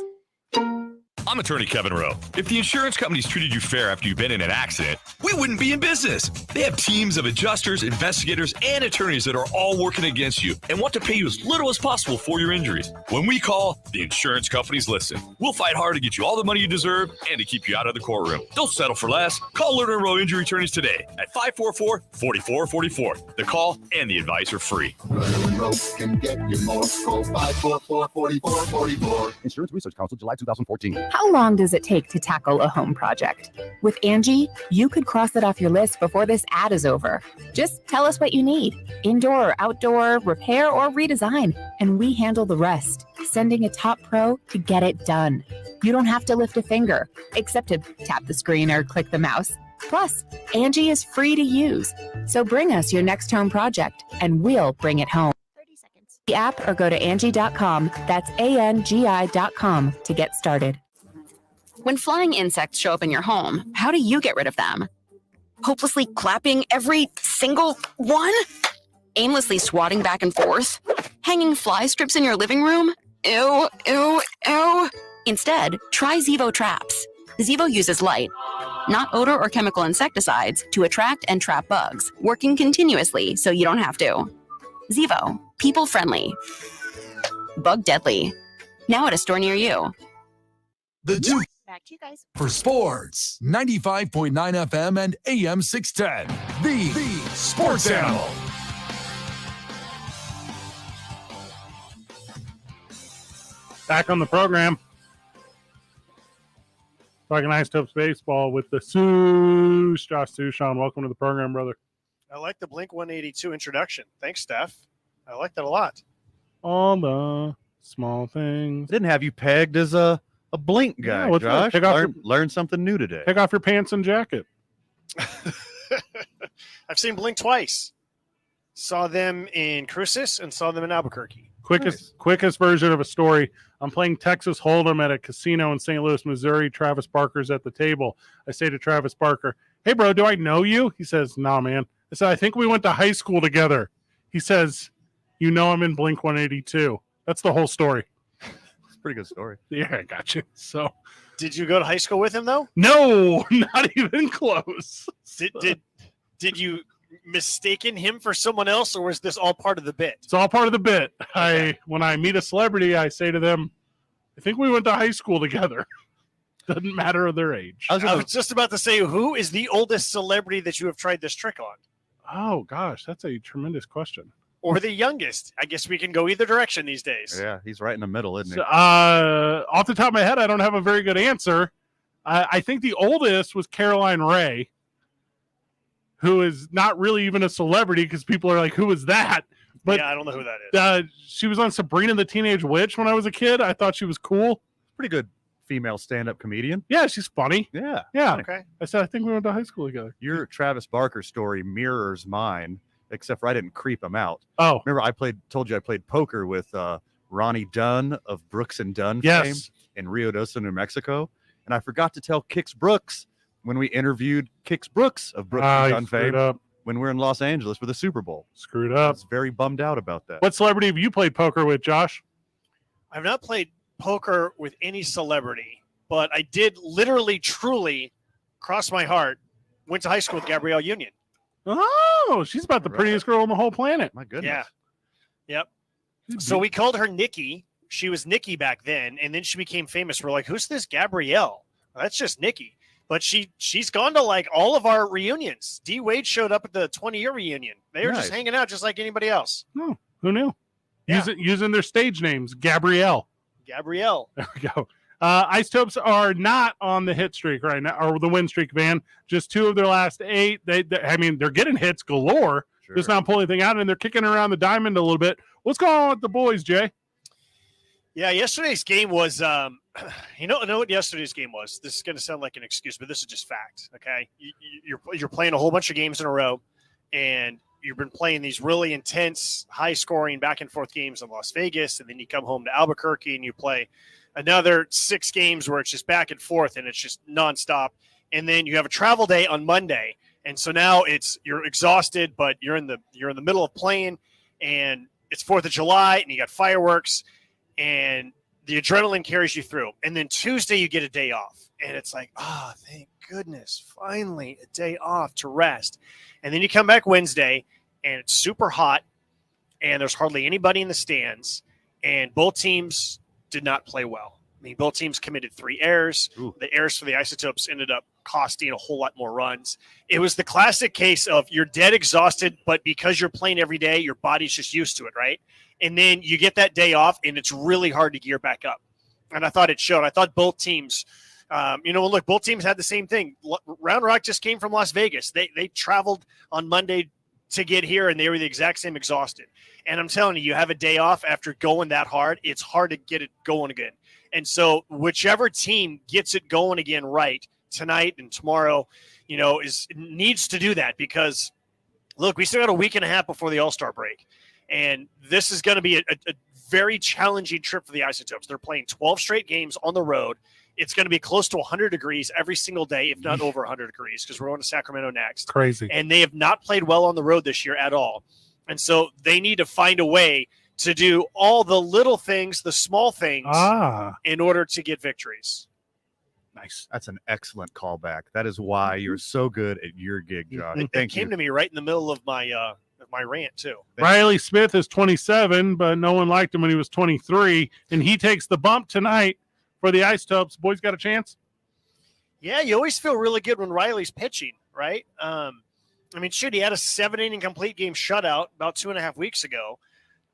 I'm attorney Kevin Rowe. If the insurance companies treated you fair after you've been in an accident, we wouldn't be in business. They have teams of adjusters, investigators, and attorneys that are all working against you and want to pay you as little as possible for your injuries. When we call, the insurance companies listen. We'll fight hard to get you all the money you deserve and to keep you out of the courtroom. Don't settle for less. Call Lerner Rowe Injury Attorneys today at 544-4444. The call and the advice are free. Can get you more. Call 544-4444. Insurance Research Council, July 2014. How long does it take to tackle a home project? With Angie, you could cross it off your list before this ad is over. Just tell us what you need, indoor or outdoor, repair or redesign, and we handle the rest, sending a top pro to get it done. You don't have to lift a finger, except to tap the screen or click the mouse. Plus, Angie is free to use. So bring us your next home project, and we'll bring it home. 30 seconds. The app or go to Angie.com. That's ANGI.com to get started. When flying insects show up in your home, how do you get rid of them? Hopelessly clapping every single one? Aimlessly swatting back and forth? Hanging fly strips in your living room? Ew, ew, ew. Instead, try Zevo Traps. Zevo uses light, not odor or chemical insecticides, to attract and trap bugs, working continuously so you don't have to. Zevo, people friendly, bug deadly. Now at a store near you. The Duke Back to you guys. for sports, 95.9 FM and AM 610. The Sports Animal. Back on the program. Talking Ice Tips Baseball with the Soos. Josh Sushan, welcome to the program, brother. I like the Blink 182 introduction. Thanks, Steph. I like that a lot. All the small things. I didn't have you pegged as a Blink guy, what's Josh. that? Learn something new today. Take off your pants and jacket. I've seen Blink twice. Saw them in Cruces and saw them in Albuquerque. Quickest version of a story. I'm playing Texas Hold'em at a casino in St. Louis, Missouri. Travis Barker's at the table. I say to Travis Barker, "Hey, bro, do I know you?" He says, "Nah, man." I said, "I think we went to high school together." He says, "You know I'm in Blink 182. That's the whole story. It's a pretty good story. Yeah, I got you. So, Did you go to high school with him, though? no, not even close. Did you mistaken him for someone else, or was this all part of the bit? It's all part of the bit. When I meet a celebrity, I say to them, "I think we went to high school together." Doesn't matter their age. I was just about to say, who is the oldest celebrity that you have tried this trick on? Oh, gosh, that's a tremendous question. Or the youngest? I guess we can go either direction these days. Yeah, he's right in the middle, isn't he? So, off the top of my head, I don't have a very good answer. I think the oldest was Caroline Ray, who is not really even a celebrity because people are like, who is that? But yeah, I don't know who that is. She was on Sabrina the Teenage Witch when I was a kid. I thought she was cool. Pretty good female stand-up comedian. Yeah, she's funny. Yeah. Yeah. Okay. I said, I think we went to high school together. Your Travis Barker story mirrors mine, except for I didn't creep him out. Oh. Remember, told you I played poker with Ronnie Dunn of Brooks and Dunn Yes. fame in Rio Doce, New Mexico. And I forgot to tell Kix Brooks when we interviewed Kix Brooks of Brooks and Dunn fame up. when we're in Los Angeles for the Super Bowl. Screwed I up. was very bummed out about that. What celebrity have you played poker with, Josh? I've not played poker with any celebrity, but I did literally, truly, cross my heart, went to high school with Gabrielle Union. Oh, she's about the prettiest girl on the whole planet. My goodness. Yeah. Yep. So we called her Nikki. She was Nikki back then, and then she became famous. We're like, who's this Gabrielle? Well, that's just Nikki. But she's gone to like all of our reunions. D Wade showed up at the 20-year reunion. They were just Nice. hanging out just like anybody else. Oh, who knew? Yeah. Using their stage names, Gabrielle. Gabrielle. There we go. Isotopes are not on the hit streak right now, or the win streak, Van. Just 2 of their last 8. They're getting hits galore. Sure. Just not pulling anything out, and they're kicking around the diamond a little bit. What's going on with the boys, Jay? Yeah, yesterday's game was, you know what yesterday's game was? This is going to sound like an excuse, but this is just fact, okay? You're playing a whole bunch of games in a row, and you've been playing these really intense, high-scoring, back-and-forth games in Las Vegas, and then you come home to Albuquerque, and you play another 6 games where it's just back and forth, and it's just nonstop. And then you have a travel day on Monday, and so now you're exhausted, but you're in the middle of playing, and it's 4th of July, and you got fireworks, and the adrenaline carries you through. And then Tuesday you get a day off. And it's like, oh, thank goodness, finally a day off to rest. And then you come back Wednesday and it's super hot and there's hardly anybody in the stands. And both teams did not play well. I mean, both teams committed 3 errors. Ooh. The errors for the Isotopes ended up costing a whole lot more runs. It was the classic case of you're dead exhausted, but because you're playing every day, your body's just used to it, right? And then you get that day off, and it's really hard to gear back up. And I thought it showed. I thought both teams, look, both teams had the same thing. Round Rock just came from Las Vegas. They traveled on Monday to get here, and they were the exact same exhausted. And I'm telling you, you have a day off after going that hard, it's hard to get it going again. And so whichever team gets it going again right tonight and tomorrow, needs to do that because, look, we still got a week and a half before the All-Star break. And this is going to be a very challenging trip for the Isotopes. They're playing 12 straight games on the road. It's going to be close to 100 degrees every single day, if not over 100 degrees, because we're going to Sacramento next. Crazy. And they have not played well on the road this year at all. And so they need to find a way to do all the little things, the small things, in order to get victories. Nice. That's an excellent callback. That is why you're so good at your gig, Josh. It Thank came you. to me right in the middle of my rant, too. Riley Smith is 27, but no one liked him when he was 23, and he takes the bump tonight for the Isotopes. Boys got a chance? Yeah, you always feel really good when Riley's pitching, right? He had a 7-inning complete game shutout about 2.5 weeks ago.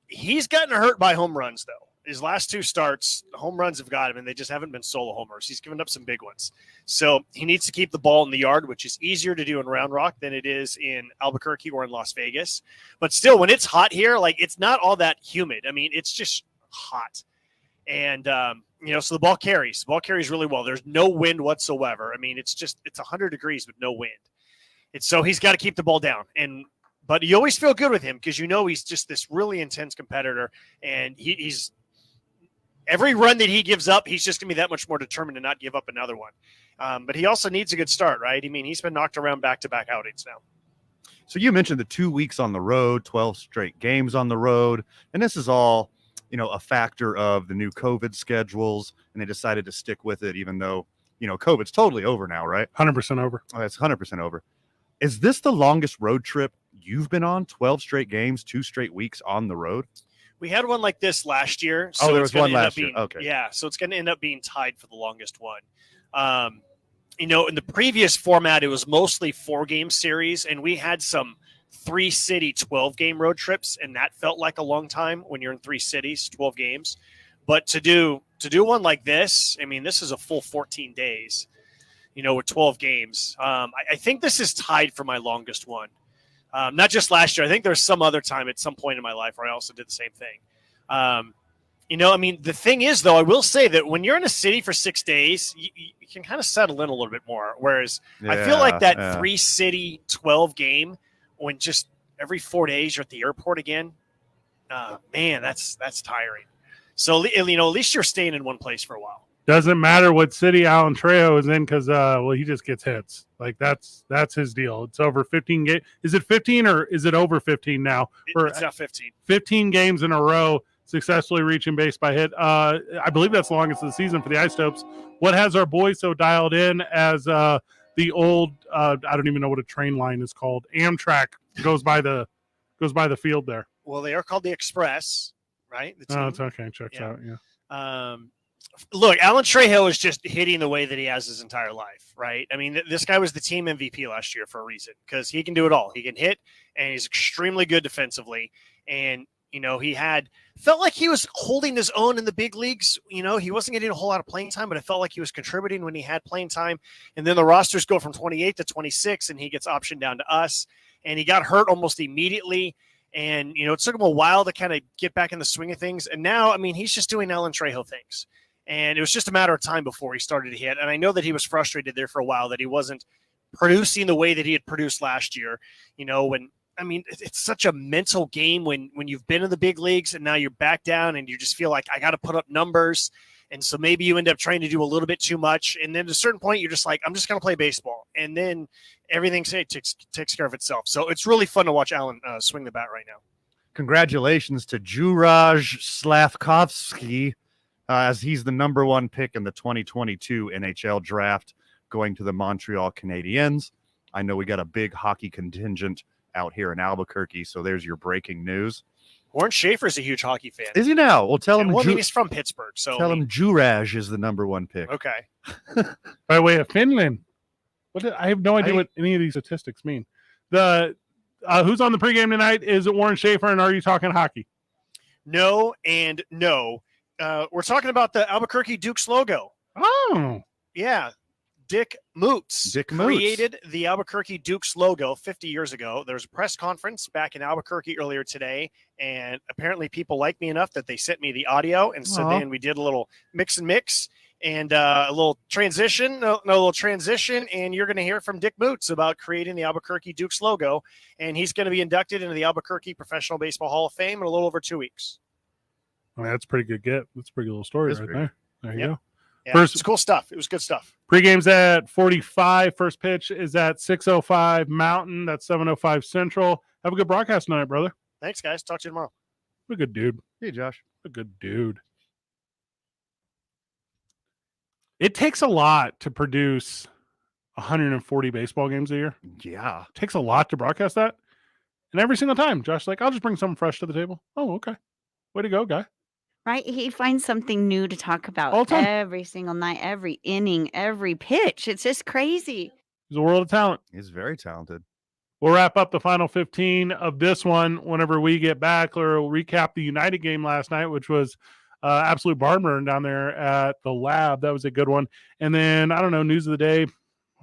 He's gotten hurt by home runs, though. His last 2 starts, home runs have got him, and they just haven't been solo homers. He's given up some big ones. So he needs to keep the ball in the yard, which is easier to do in Round Rock than it is in Albuquerque or in Las Vegas. But still, when it's hot here, it's not all that humid. I mean, it's just hot. And, so the ball carries. The ball carries really well. There's no wind whatsoever. I mean, it's 100 degrees with no wind. So he's got to keep the ball down. But you always feel good with him because he's just this really intense competitor, and he's every run that he gives up, he's just going to be that much more determined to not give up another one. But he also needs a good start, right? I mean, he's been knocked around back-to-back outings now. So you mentioned the 2 weeks on the road, 12 straight games on the road, and this is all, a factor of the new COVID schedules, and they decided to stick with it even though, COVID's totally over now, right? 100% over. Oh, it's 100% over. Is this the longest road trip you've been on? 12 straight games, 2 straight weeks on the road? We had one like this last year. There was one last year. Okay. Yeah, so it's going to end up being tied for the longest one. In the previous format, it was mostly 4-game series, and we had some 3-city 12-game road trips, and that felt like a long time when you're in 3 cities, 12 games. But to do one like this, I mean, this is a full 14 days, with 12 games. I think this is tied for my longest one. Not just last year. I think there's some other time at some point in my life where I also did the same thing. The thing is, though, I will say that when you're in a city for 6 days, you can kind of settle in a little bit more. Whereas I feel like that 3-city 12 game, when just every 4 days you're at the airport again, man, that's tiring. So, at least you're staying in one place for a while. Doesn't matter what city Alan Trejo is in because, he just gets hits. Like, that's his deal. It's over 15 games. Is it 15 or is it over 15 now? It's now 15. 15 games in a row, successfully reaching base by hit. I believe that's the longest of the season for the Isotopes. What has our boys so dialed in as the old, I don't even know what a train line is called, Amtrak goes by the field there? Well, they are called the Express, right? Oh, it's okay. Checks out, yeah. Look, Alan Trejo is just hitting the way that he has his entire life, right? I mean, this guy was the team MVP last year for a reason because he can do it all. He can hit, and he's extremely good defensively. And, he felt like he was holding his own in the big leagues. He wasn't getting a whole lot of playing time, but it felt like he was contributing when he had playing time. And then the rosters go from 28 to 26, and he gets optioned down to us. And he got hurt almost immediately. And, it took him a while to kind of get back in the swing of things. And now, I mean, he's just doing Alan Trejo things. And it was just a matter of time before he started to hit. And I know that he was frustrated there for a while that he wasn't producing the way that he had produced last year. It's such a mental game when you've been in the big leagues and now you're back down and you just feel like I got to put up numbers. And so maybe you end up trying to do a little bit too much. And then at a certain point, you're just like, I'm just going to play baseball. And then everything takes care of itself. So it's really fun to watch Alan swing the bat right now. Congratulations to Juraj Slavkovsky, as he's the number 1 pick in the 2022 NHL draft, going to the Montreal Canadiens. I know we got a big hockey contingent out here in Albuquerque, so there's your breaking news. Warren Schaefer's a huge hockey fan. Is he now? Well, tell him. He's from Pittsburgh, so tell him Juraj is the number 1 pick. Okay. By way of Finland. I have no idea what any of these statistics mean. The who's on the pregame tonight? Is it Warren Schaefer, and are you talking hockey? No and no. We're talking about the Albuquerque Dukes logo. Oh. Yeah. Dick Moots created the Albuquerque Dukes logo 50 years ago. There was a press conference back in Albuquerque earlier today, and apparently people liked me enough that they sent me the audio, and so then we did a little mix and a little transition, and you're going to hear from Dick Moots about creating the Albuquerque Dukes logo, and he's going to be inducted into the Albuquerque Professional Baseball Hall of Fame in a little over 2 weeks. I mean, that's a pretty good get. That's a pretty good little story right there. There you go. Yeah, it's cool stuff. It was good stuff. Pregame's at 45. First pitch is at 6:05 Mountain. That's 7:05 Central. Have a good broadcast tonight, brother. Thanks, guys. Talk to you tomorrow. What a good dude. Hey, Josh. What a good dude. It takes a lot to produce 140 baseball games a year. Yeah. It takes a lot to broadcast that. And every single time, Josh's like, I'll just bring something fresh to the table. Oh, okay. Way to go, guy. Right? He finds something new to talk about All the time. every single night, every inning, every pitch. It's just crazy. He's a world of talent. He's very talented. We'll wrap up the final 15 of this one whenever we get back. Or we'll recap the United game last night, which was absolute barn burn down there at the lab. That was a good one. And then, I don't know, news of the day.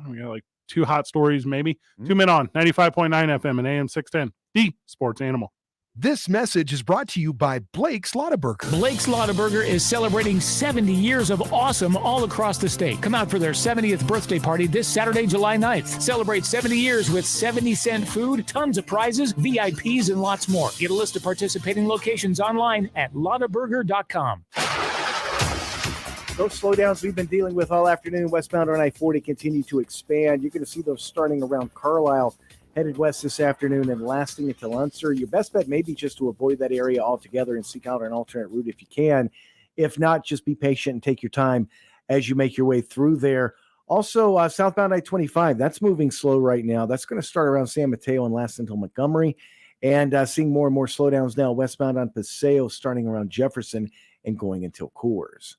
We got like 2 hot stories, maybe. 2 men on 95.9 FM and AM 610, the Sports Animal. This message is brought to you by Blake's Lottaburger. Blake's Lottaburger is celebrating 70 years of awesome all across the state. Come out for their 70th birthday party this Saturday, July 9th. Celebrate 70 years with 70-cent food, tons of prizes, VIPs, and lots more. Get a list of participating locations online at lottaburger.com. Those slowdowns we've been dealing with all afternoon westbound on I-40 continue to expand. You're going to see those starting around Carlisle, headed west this afternoon and lasting until Unser. Your best bet may be just to avoid that area altogether and seek out an alternate route if you can. If not, just be patient and take your time as you make your way through there. Also, southbound I-25, that's moving slow right now. That's going to start around San Mateo and last until Montgomery. And seeing more and more slowdowns now westbound on Paseo, starting around Jefferson and going until Coors.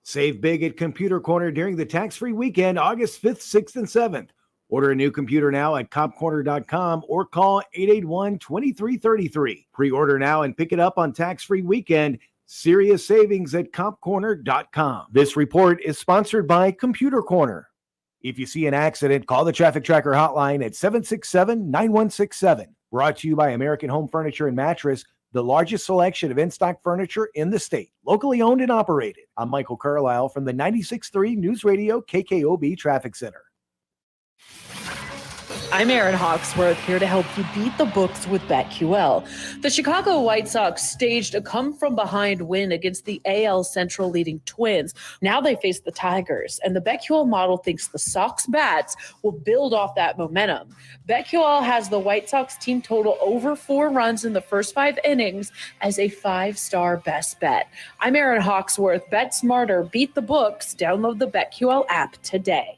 Save big at Computer Corner during the tax-free weekend, August 5th, 6th, and 7th. Order a new computer now at copcorner.com or call 881-2333. Pre-order now and pick it up on tax-free weekend. Serious savings at copcorner.com. This report is sponsored by Computer Corner. If you see an accident, call the Traffic Tracker hotline at 767-9167. Brought to you by American Home Furniture and Mattress, the largest selection of in-stock furniture in the state. Locally owned and operated. I'm Michael Carlisle from the 96.3 News Radio KKOB Traffic Center. I'm Erin Hawksworth, here to help you beat the books with BetQL. The Chicago White Sox staged a come-from-behind win against the AL Central leading Twins. Now they face the Tigers, and the BetQL model thinks the Sox bats will build off that momentum. BetQL has the White Sox team total over 4 runs in the first 5 innings as a 5-star best bet. I'm Erin Hawksworth. Bet smarter, beat the books. Download the BetQL app today.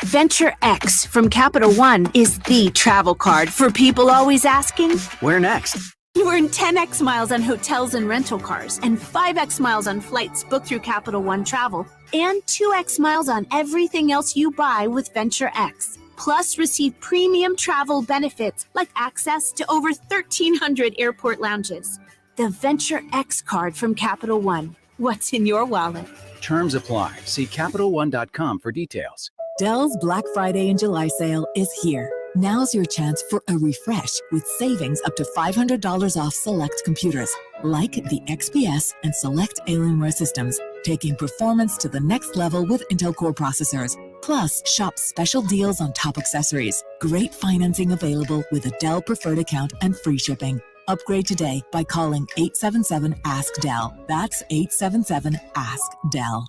Venture X from Capital One is the travel card for people always asking, where next? You earn 10x miles on hotels and rental cars, and 5x miles on flights booked through Capital One Travel, and 2x miles on everything else you buy with Venture X. Plus, receive premium travel benefits like access to over 1,300 airport lounges. The Venture X card from Capital One. What's in your wallet? Terms apply. See CapitalOne.com for details. Dell's Black Friday and July sale is here. Now's your chance for a refresh with savings up to $500 off select computers, like the XPS and select Alienware systems, taking performance to the next level with Intel Core processors. Plus, shop special deals on top accessories. Great financing available with a Dell Preferred account and free shipping. Upgrade today by calling 877-ASK-DELL. That's 877-ASK-DELL.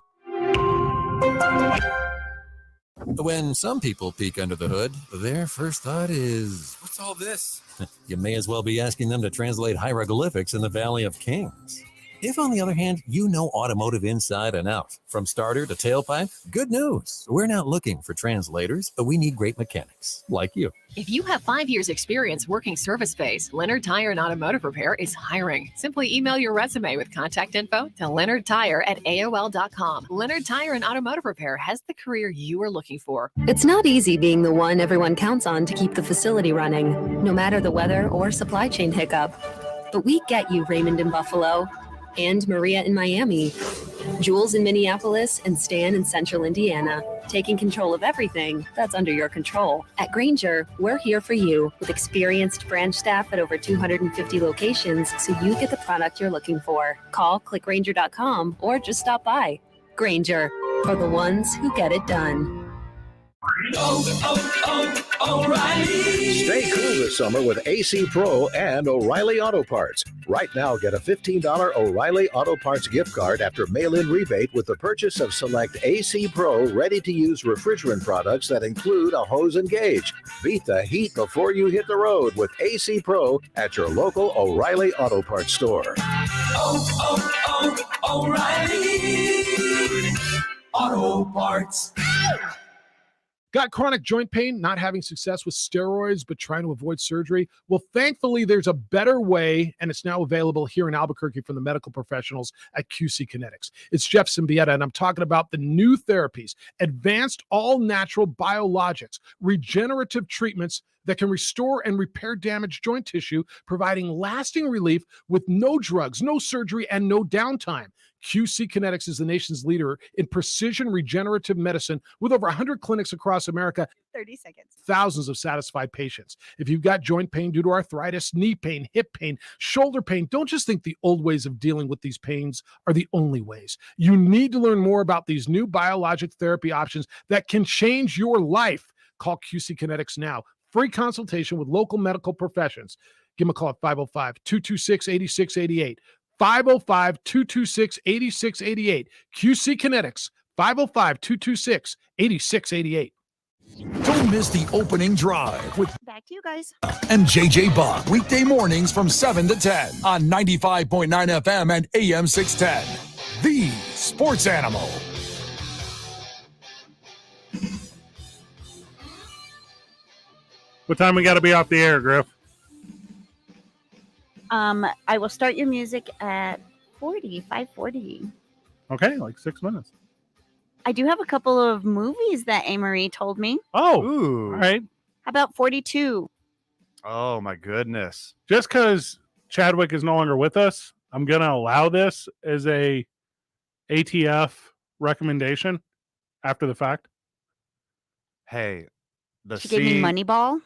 When some people peek under the hood, their first thought is, what's all this? You may as well be asking them to translate hieroglyphics in the Valley of Kings. If, on the other hand, you know automotive inside and out, from starter to tailpipe, good news. We're not looking for translators, but we need great mechanics, like you. If you have 5 years experience working service space, Leonard Tire and Automotive Repair is hiring. Simply email your resume with contact info to leonardtire@aol.com. Leonard Tire and Automotive Repair has the career you are looking for. It's not easy being the one everyone counts on to keep the facility running, no matter the weather or supply chain hiccup. But we get you, Raymond in Buffalo, and Maria in Miami, Jules in Minneapolis, and Stan in Central Indiana, taking control of everything that's under your control. At Grainger, we're here for you with experienced branch staff at over 250 locations so you get the product you're looking for. Call, click Grainger.com, or just stop by. Grainger, for the ones who get it done. O'Reilly. Stay cool this summer with AC Pro and O'Reilly Auto Parts. Right now, get a $15 O'Reilly Auto Parts gift card after mail-in rebate with the purchase of select AC Pro ready-to-use refrigerant products that include a hose and gauge. Beat the heat before you hit the road with AC Pro at your local O'Reilly Auto Parts store. O'Reilly Auto Parts. Got chronic joint pain, not having success with steroids, but trying to avoid surgery? Well, thankfully, there's a better way, and it's now available here in Albuquerque from the medical professionals at QC Kinetics. It's Jeff Symbieta, and I'm talking about the new therapies, advanced all-natural biologics, regenerative treatments that can restore and repair damaged joint tissue, providing lasting relief with no drugs, no surgery, and no downtime. QC Kinetics is the nation's leader in precision regenerative medicine with over 100 clinics across America. 30 seconds. Thousands of satisfied patients. If you've got joint pain due to arthritis, knee pain, hip pain, shoulder pain, don't just think the old ways of dealing with these pains are the only ways. You need to learn more about these new biologic therapy options that can change your life. Call QC Kinetics now. Free consultation with local medical professions. Give them a call at 505-226-8688. 505-226-8688. QC Kinetics, 505-226-8688. Don't miss the opening drive with Back to you guys. and JJ Buck, weekday mornings from 7 to 10 on 95.9 FM and AM 610. The Sports Animal. What time we got to be off the air, Griff? I will start your music at 5:40. Okay, like 6 minutes. I do have a couple of movies that Amory told me. Oh, Ooh. all right. How about 42? Oh my goodness. Just because Chadwick is no longer with us, I'm going to allow this as a ATF recommendation after the fact. Hey, She gave me Moneyball.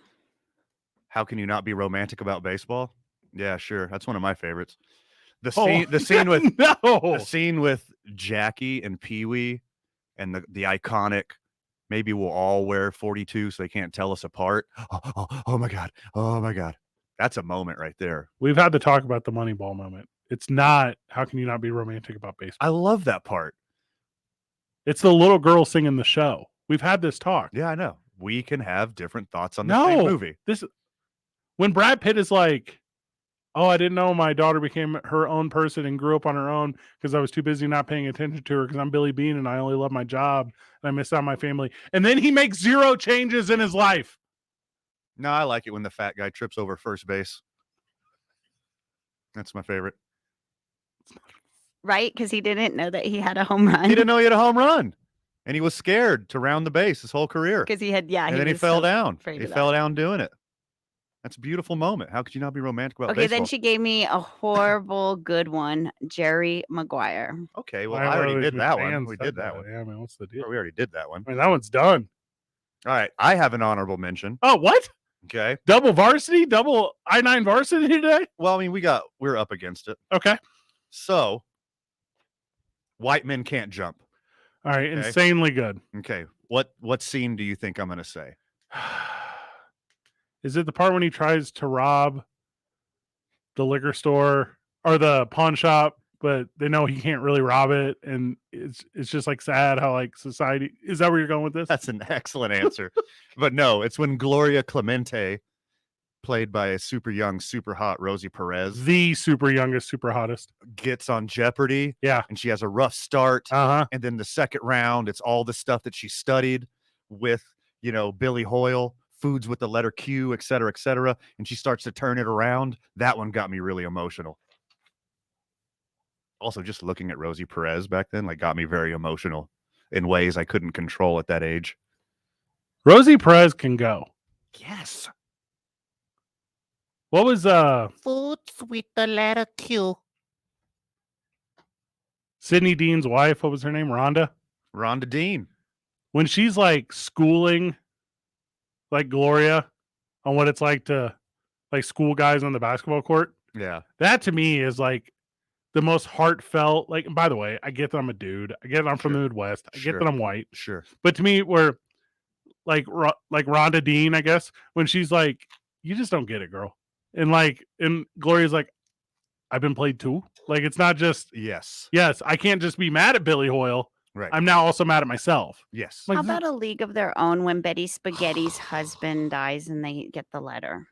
How can you not be romantic about baseball? Yeah, sure. That's one of my favorites. The Oh, scene with no. the scene with Jackie and Pee Wee and the iconic maybe we'll all wear 42 so they can't tell us apart. Oh my God. Oh my God. That's a moment right there. We've had to talk about the Moneyball moment. It's not, how can you not be romantic about baseball? I love that part. It's the little girl singing the show. We've had this talk. Yeah, I know. We can have different thoughts on the same movie. When Brad Pitt is like, oh, I didn't know my daughter became her own person and grew up on her own because I was too busy not paying attention to her because I'm Billy Bean and I only love my job and I miss out on my family. And then he makes 0 changes in his life. No, I like it when the fat guy trips over first base. That's my favorite. Right? Because he didn't know that he had a home run. He didn't know he had a home run. And he was scared to round the base his whole career. Because he had, And then he was fell so down. afraid He of fell that. down doing it. That's a beautiful moment. How could you not be romantic about Okay, baseball? then she gave me a horrible good one, Jerry Maguire. Okay, well, I already did that one. We did that one. Yeah, I mean, what's the deal? We already did that one. I mean, that one's done. All right, I have an honorable mention. Oh, what? Okay. Double varsity? Double I-9 varsity today? Well, I mean, we're up against it. Okay. So, white men can't jump. All right, Okay. insanely good. Okay. What scene do you think I'm going to say? Is it the part when he tries to rob the liquor store or the pawn shop, but they know he can't really rob it, and it's just like sad how like society is that where you're going with this? That's an excellent answer. But no, it's when Gloria Clemente, played by a super young, super hot Rosie Perez, The super youngest, super hottest, gets on Jeopardy. Yeah. And she has a rough start. Uh-huh. And then the second round, it's all the stuff that she studied with, Billy Hoyle, foods with the letter Q, et cetera, et cetera. And she starts to turn it around. That one got me really emotional. Also, just looking at Rosie Perez back then, got me very emotional in ways I couldn't control at that age. Rosie Perez can go. Yes. What was Foods with the letter Q. Sidney Dean's wife? What was her name? Rhonda Dean. When she's schooling Gloria on what it's like to school guys on the basketball court. Yeah. That to me is the most heartfelt. And by the way, I get that I'm a dude. I get that I'm from the Midwest. I get that I'm white. Sure. But to me, where Rhonda Dean, I guess, when she's you just don't get it, girl. And Gloria's I've been played too. It's not just yes. I can't just be mad at Billy Hoyle. Right. I'm now also mad at myself. Yes. How about A League of Their Own when Betty Spaghetti's husband dies and they get the letter?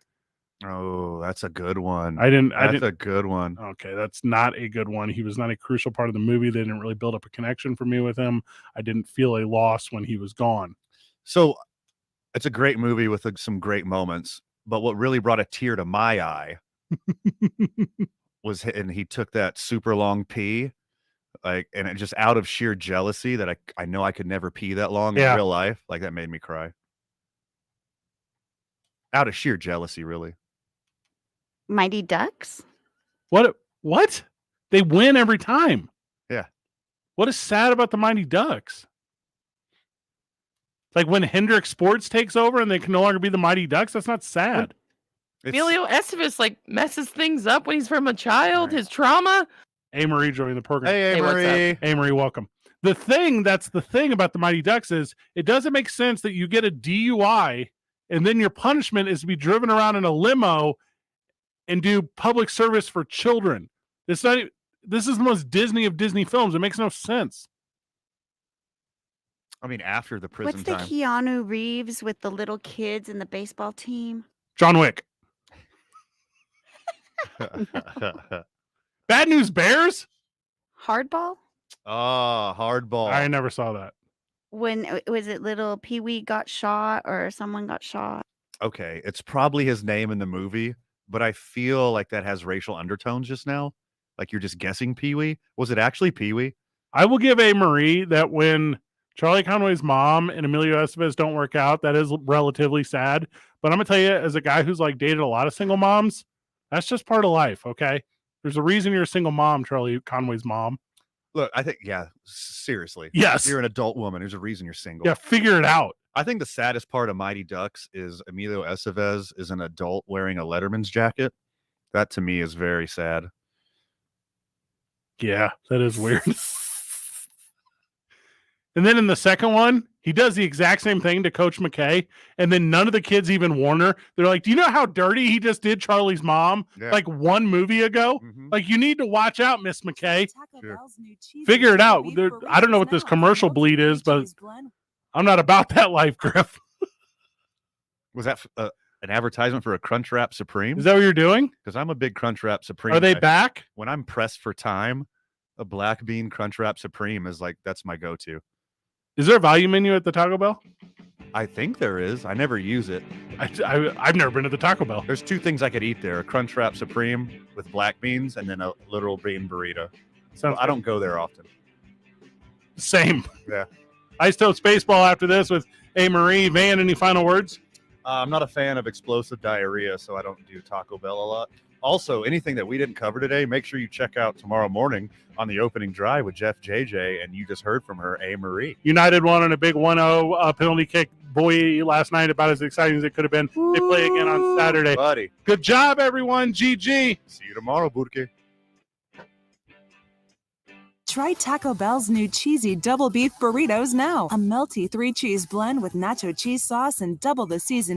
Oh, that's a good one. That's a good one. Okay, that's not a good one. He was not a crucial part of the movie. They didn't really build up a connection for me with him. I didn't feel a loss when he was gone. So it's a great movie with some great moments. But what really brought a tear to my eye was, and he took that super long pee, and it just out of sheer jealousy that I know I could never pee that long in real life. That made me cry. Out of sheer jealousy, really. Mighty Ducks? What? They win every time. Yeah. What is sad about the Mighty Ducks? When Hendrick Sports takes over and they can no longer be the Mighty Ducks, that's not sad. Emilio Estevez messes things up when he's from a child, his trauma. Hey, Marie joining the program. Hey, Marie. Hey, Marie, welcome. The thing about the Mighty Ducks is it doesn't make sense that you get a DUI and then your punishment is to be driven around in a limo and do public service for children. This is the most Disney of Disney films. It makes no sense. I mean, after the prison What's the time. Keanu Reeves with the little kids and the baseball team? John Wick. Bad News Bears? Hardball? Oh, Hardball. I never saw that. When was it little Pee Wee got shot or someone got shot? Okay, it's probably his name in the movie, but I feel like that has racial undertones just now. You're just guessing Pee Wee. Was it actually Pee Wee? I will give A. Marie that when Charlie Conway's mom and Emilio Estevez don't work out, that is relatively sad. But I'm going to tell you, as a guy who's like dated a lot of single moms, that's just part of life, okay? There's a reason you're a single mom, Charlie Conway's mom. Look, I think, seriously. Yes. You're an adult woman. There's a reason you're single. Yeah, figure it out. I think the saddest part of Mighty Ducks is Emilio Estevez is an adult wearing a Letterman's jacket. That to me is very sad. Yeah, that is weird. And then in the second one, he does the exact same thing to Coach McKay, and then none of the kids even warn her. They're like, do you know how dirty he just did Charlie's mom like 1 movie ago? Like, you need to watch out, Miss McKay. Sure. Figure it out. I don't know what this commercial bleed is, but I'm not about that life, Griff. Was that an advertisement for a Crunchwrap Supreme? Is that what you're doing? Because I'm a big Crunchwrap Supreme. Are they back? When I'm pressed for time, a black bean Crunchwrap Supreme is like, that's my go-to. Is there a value menu at the Taco Bell? I think there is. I never use it. I've never been to the Taco Bell. There's 2 things I could eat there: a Crunchwrap Supreme with black beans, and then a literal bean burrito. So I don't go there often. Same. Yeah. Ice Toast Baseball after this with A. Marie. Van, any final words? I'm not a fan of explosive diarrhea, so I don't do Taco Bell a lot. Also, anything that we didn't cover today, make sure you check out tomorrow morning on the opening drive with Jeff JJ, and you just heard from her, A. Marie. United won on a big 1-0 penalty kick. Boy, last night, about as exciting as it could have been. They play again on Saturday. Buddy. Good job, everyone. GG. See you tomorrow, Burke. Try Taco Bell's new cheesy double beef burritos now. A melty 3-cheese blend with nacho cheese sauce and double the seasoning.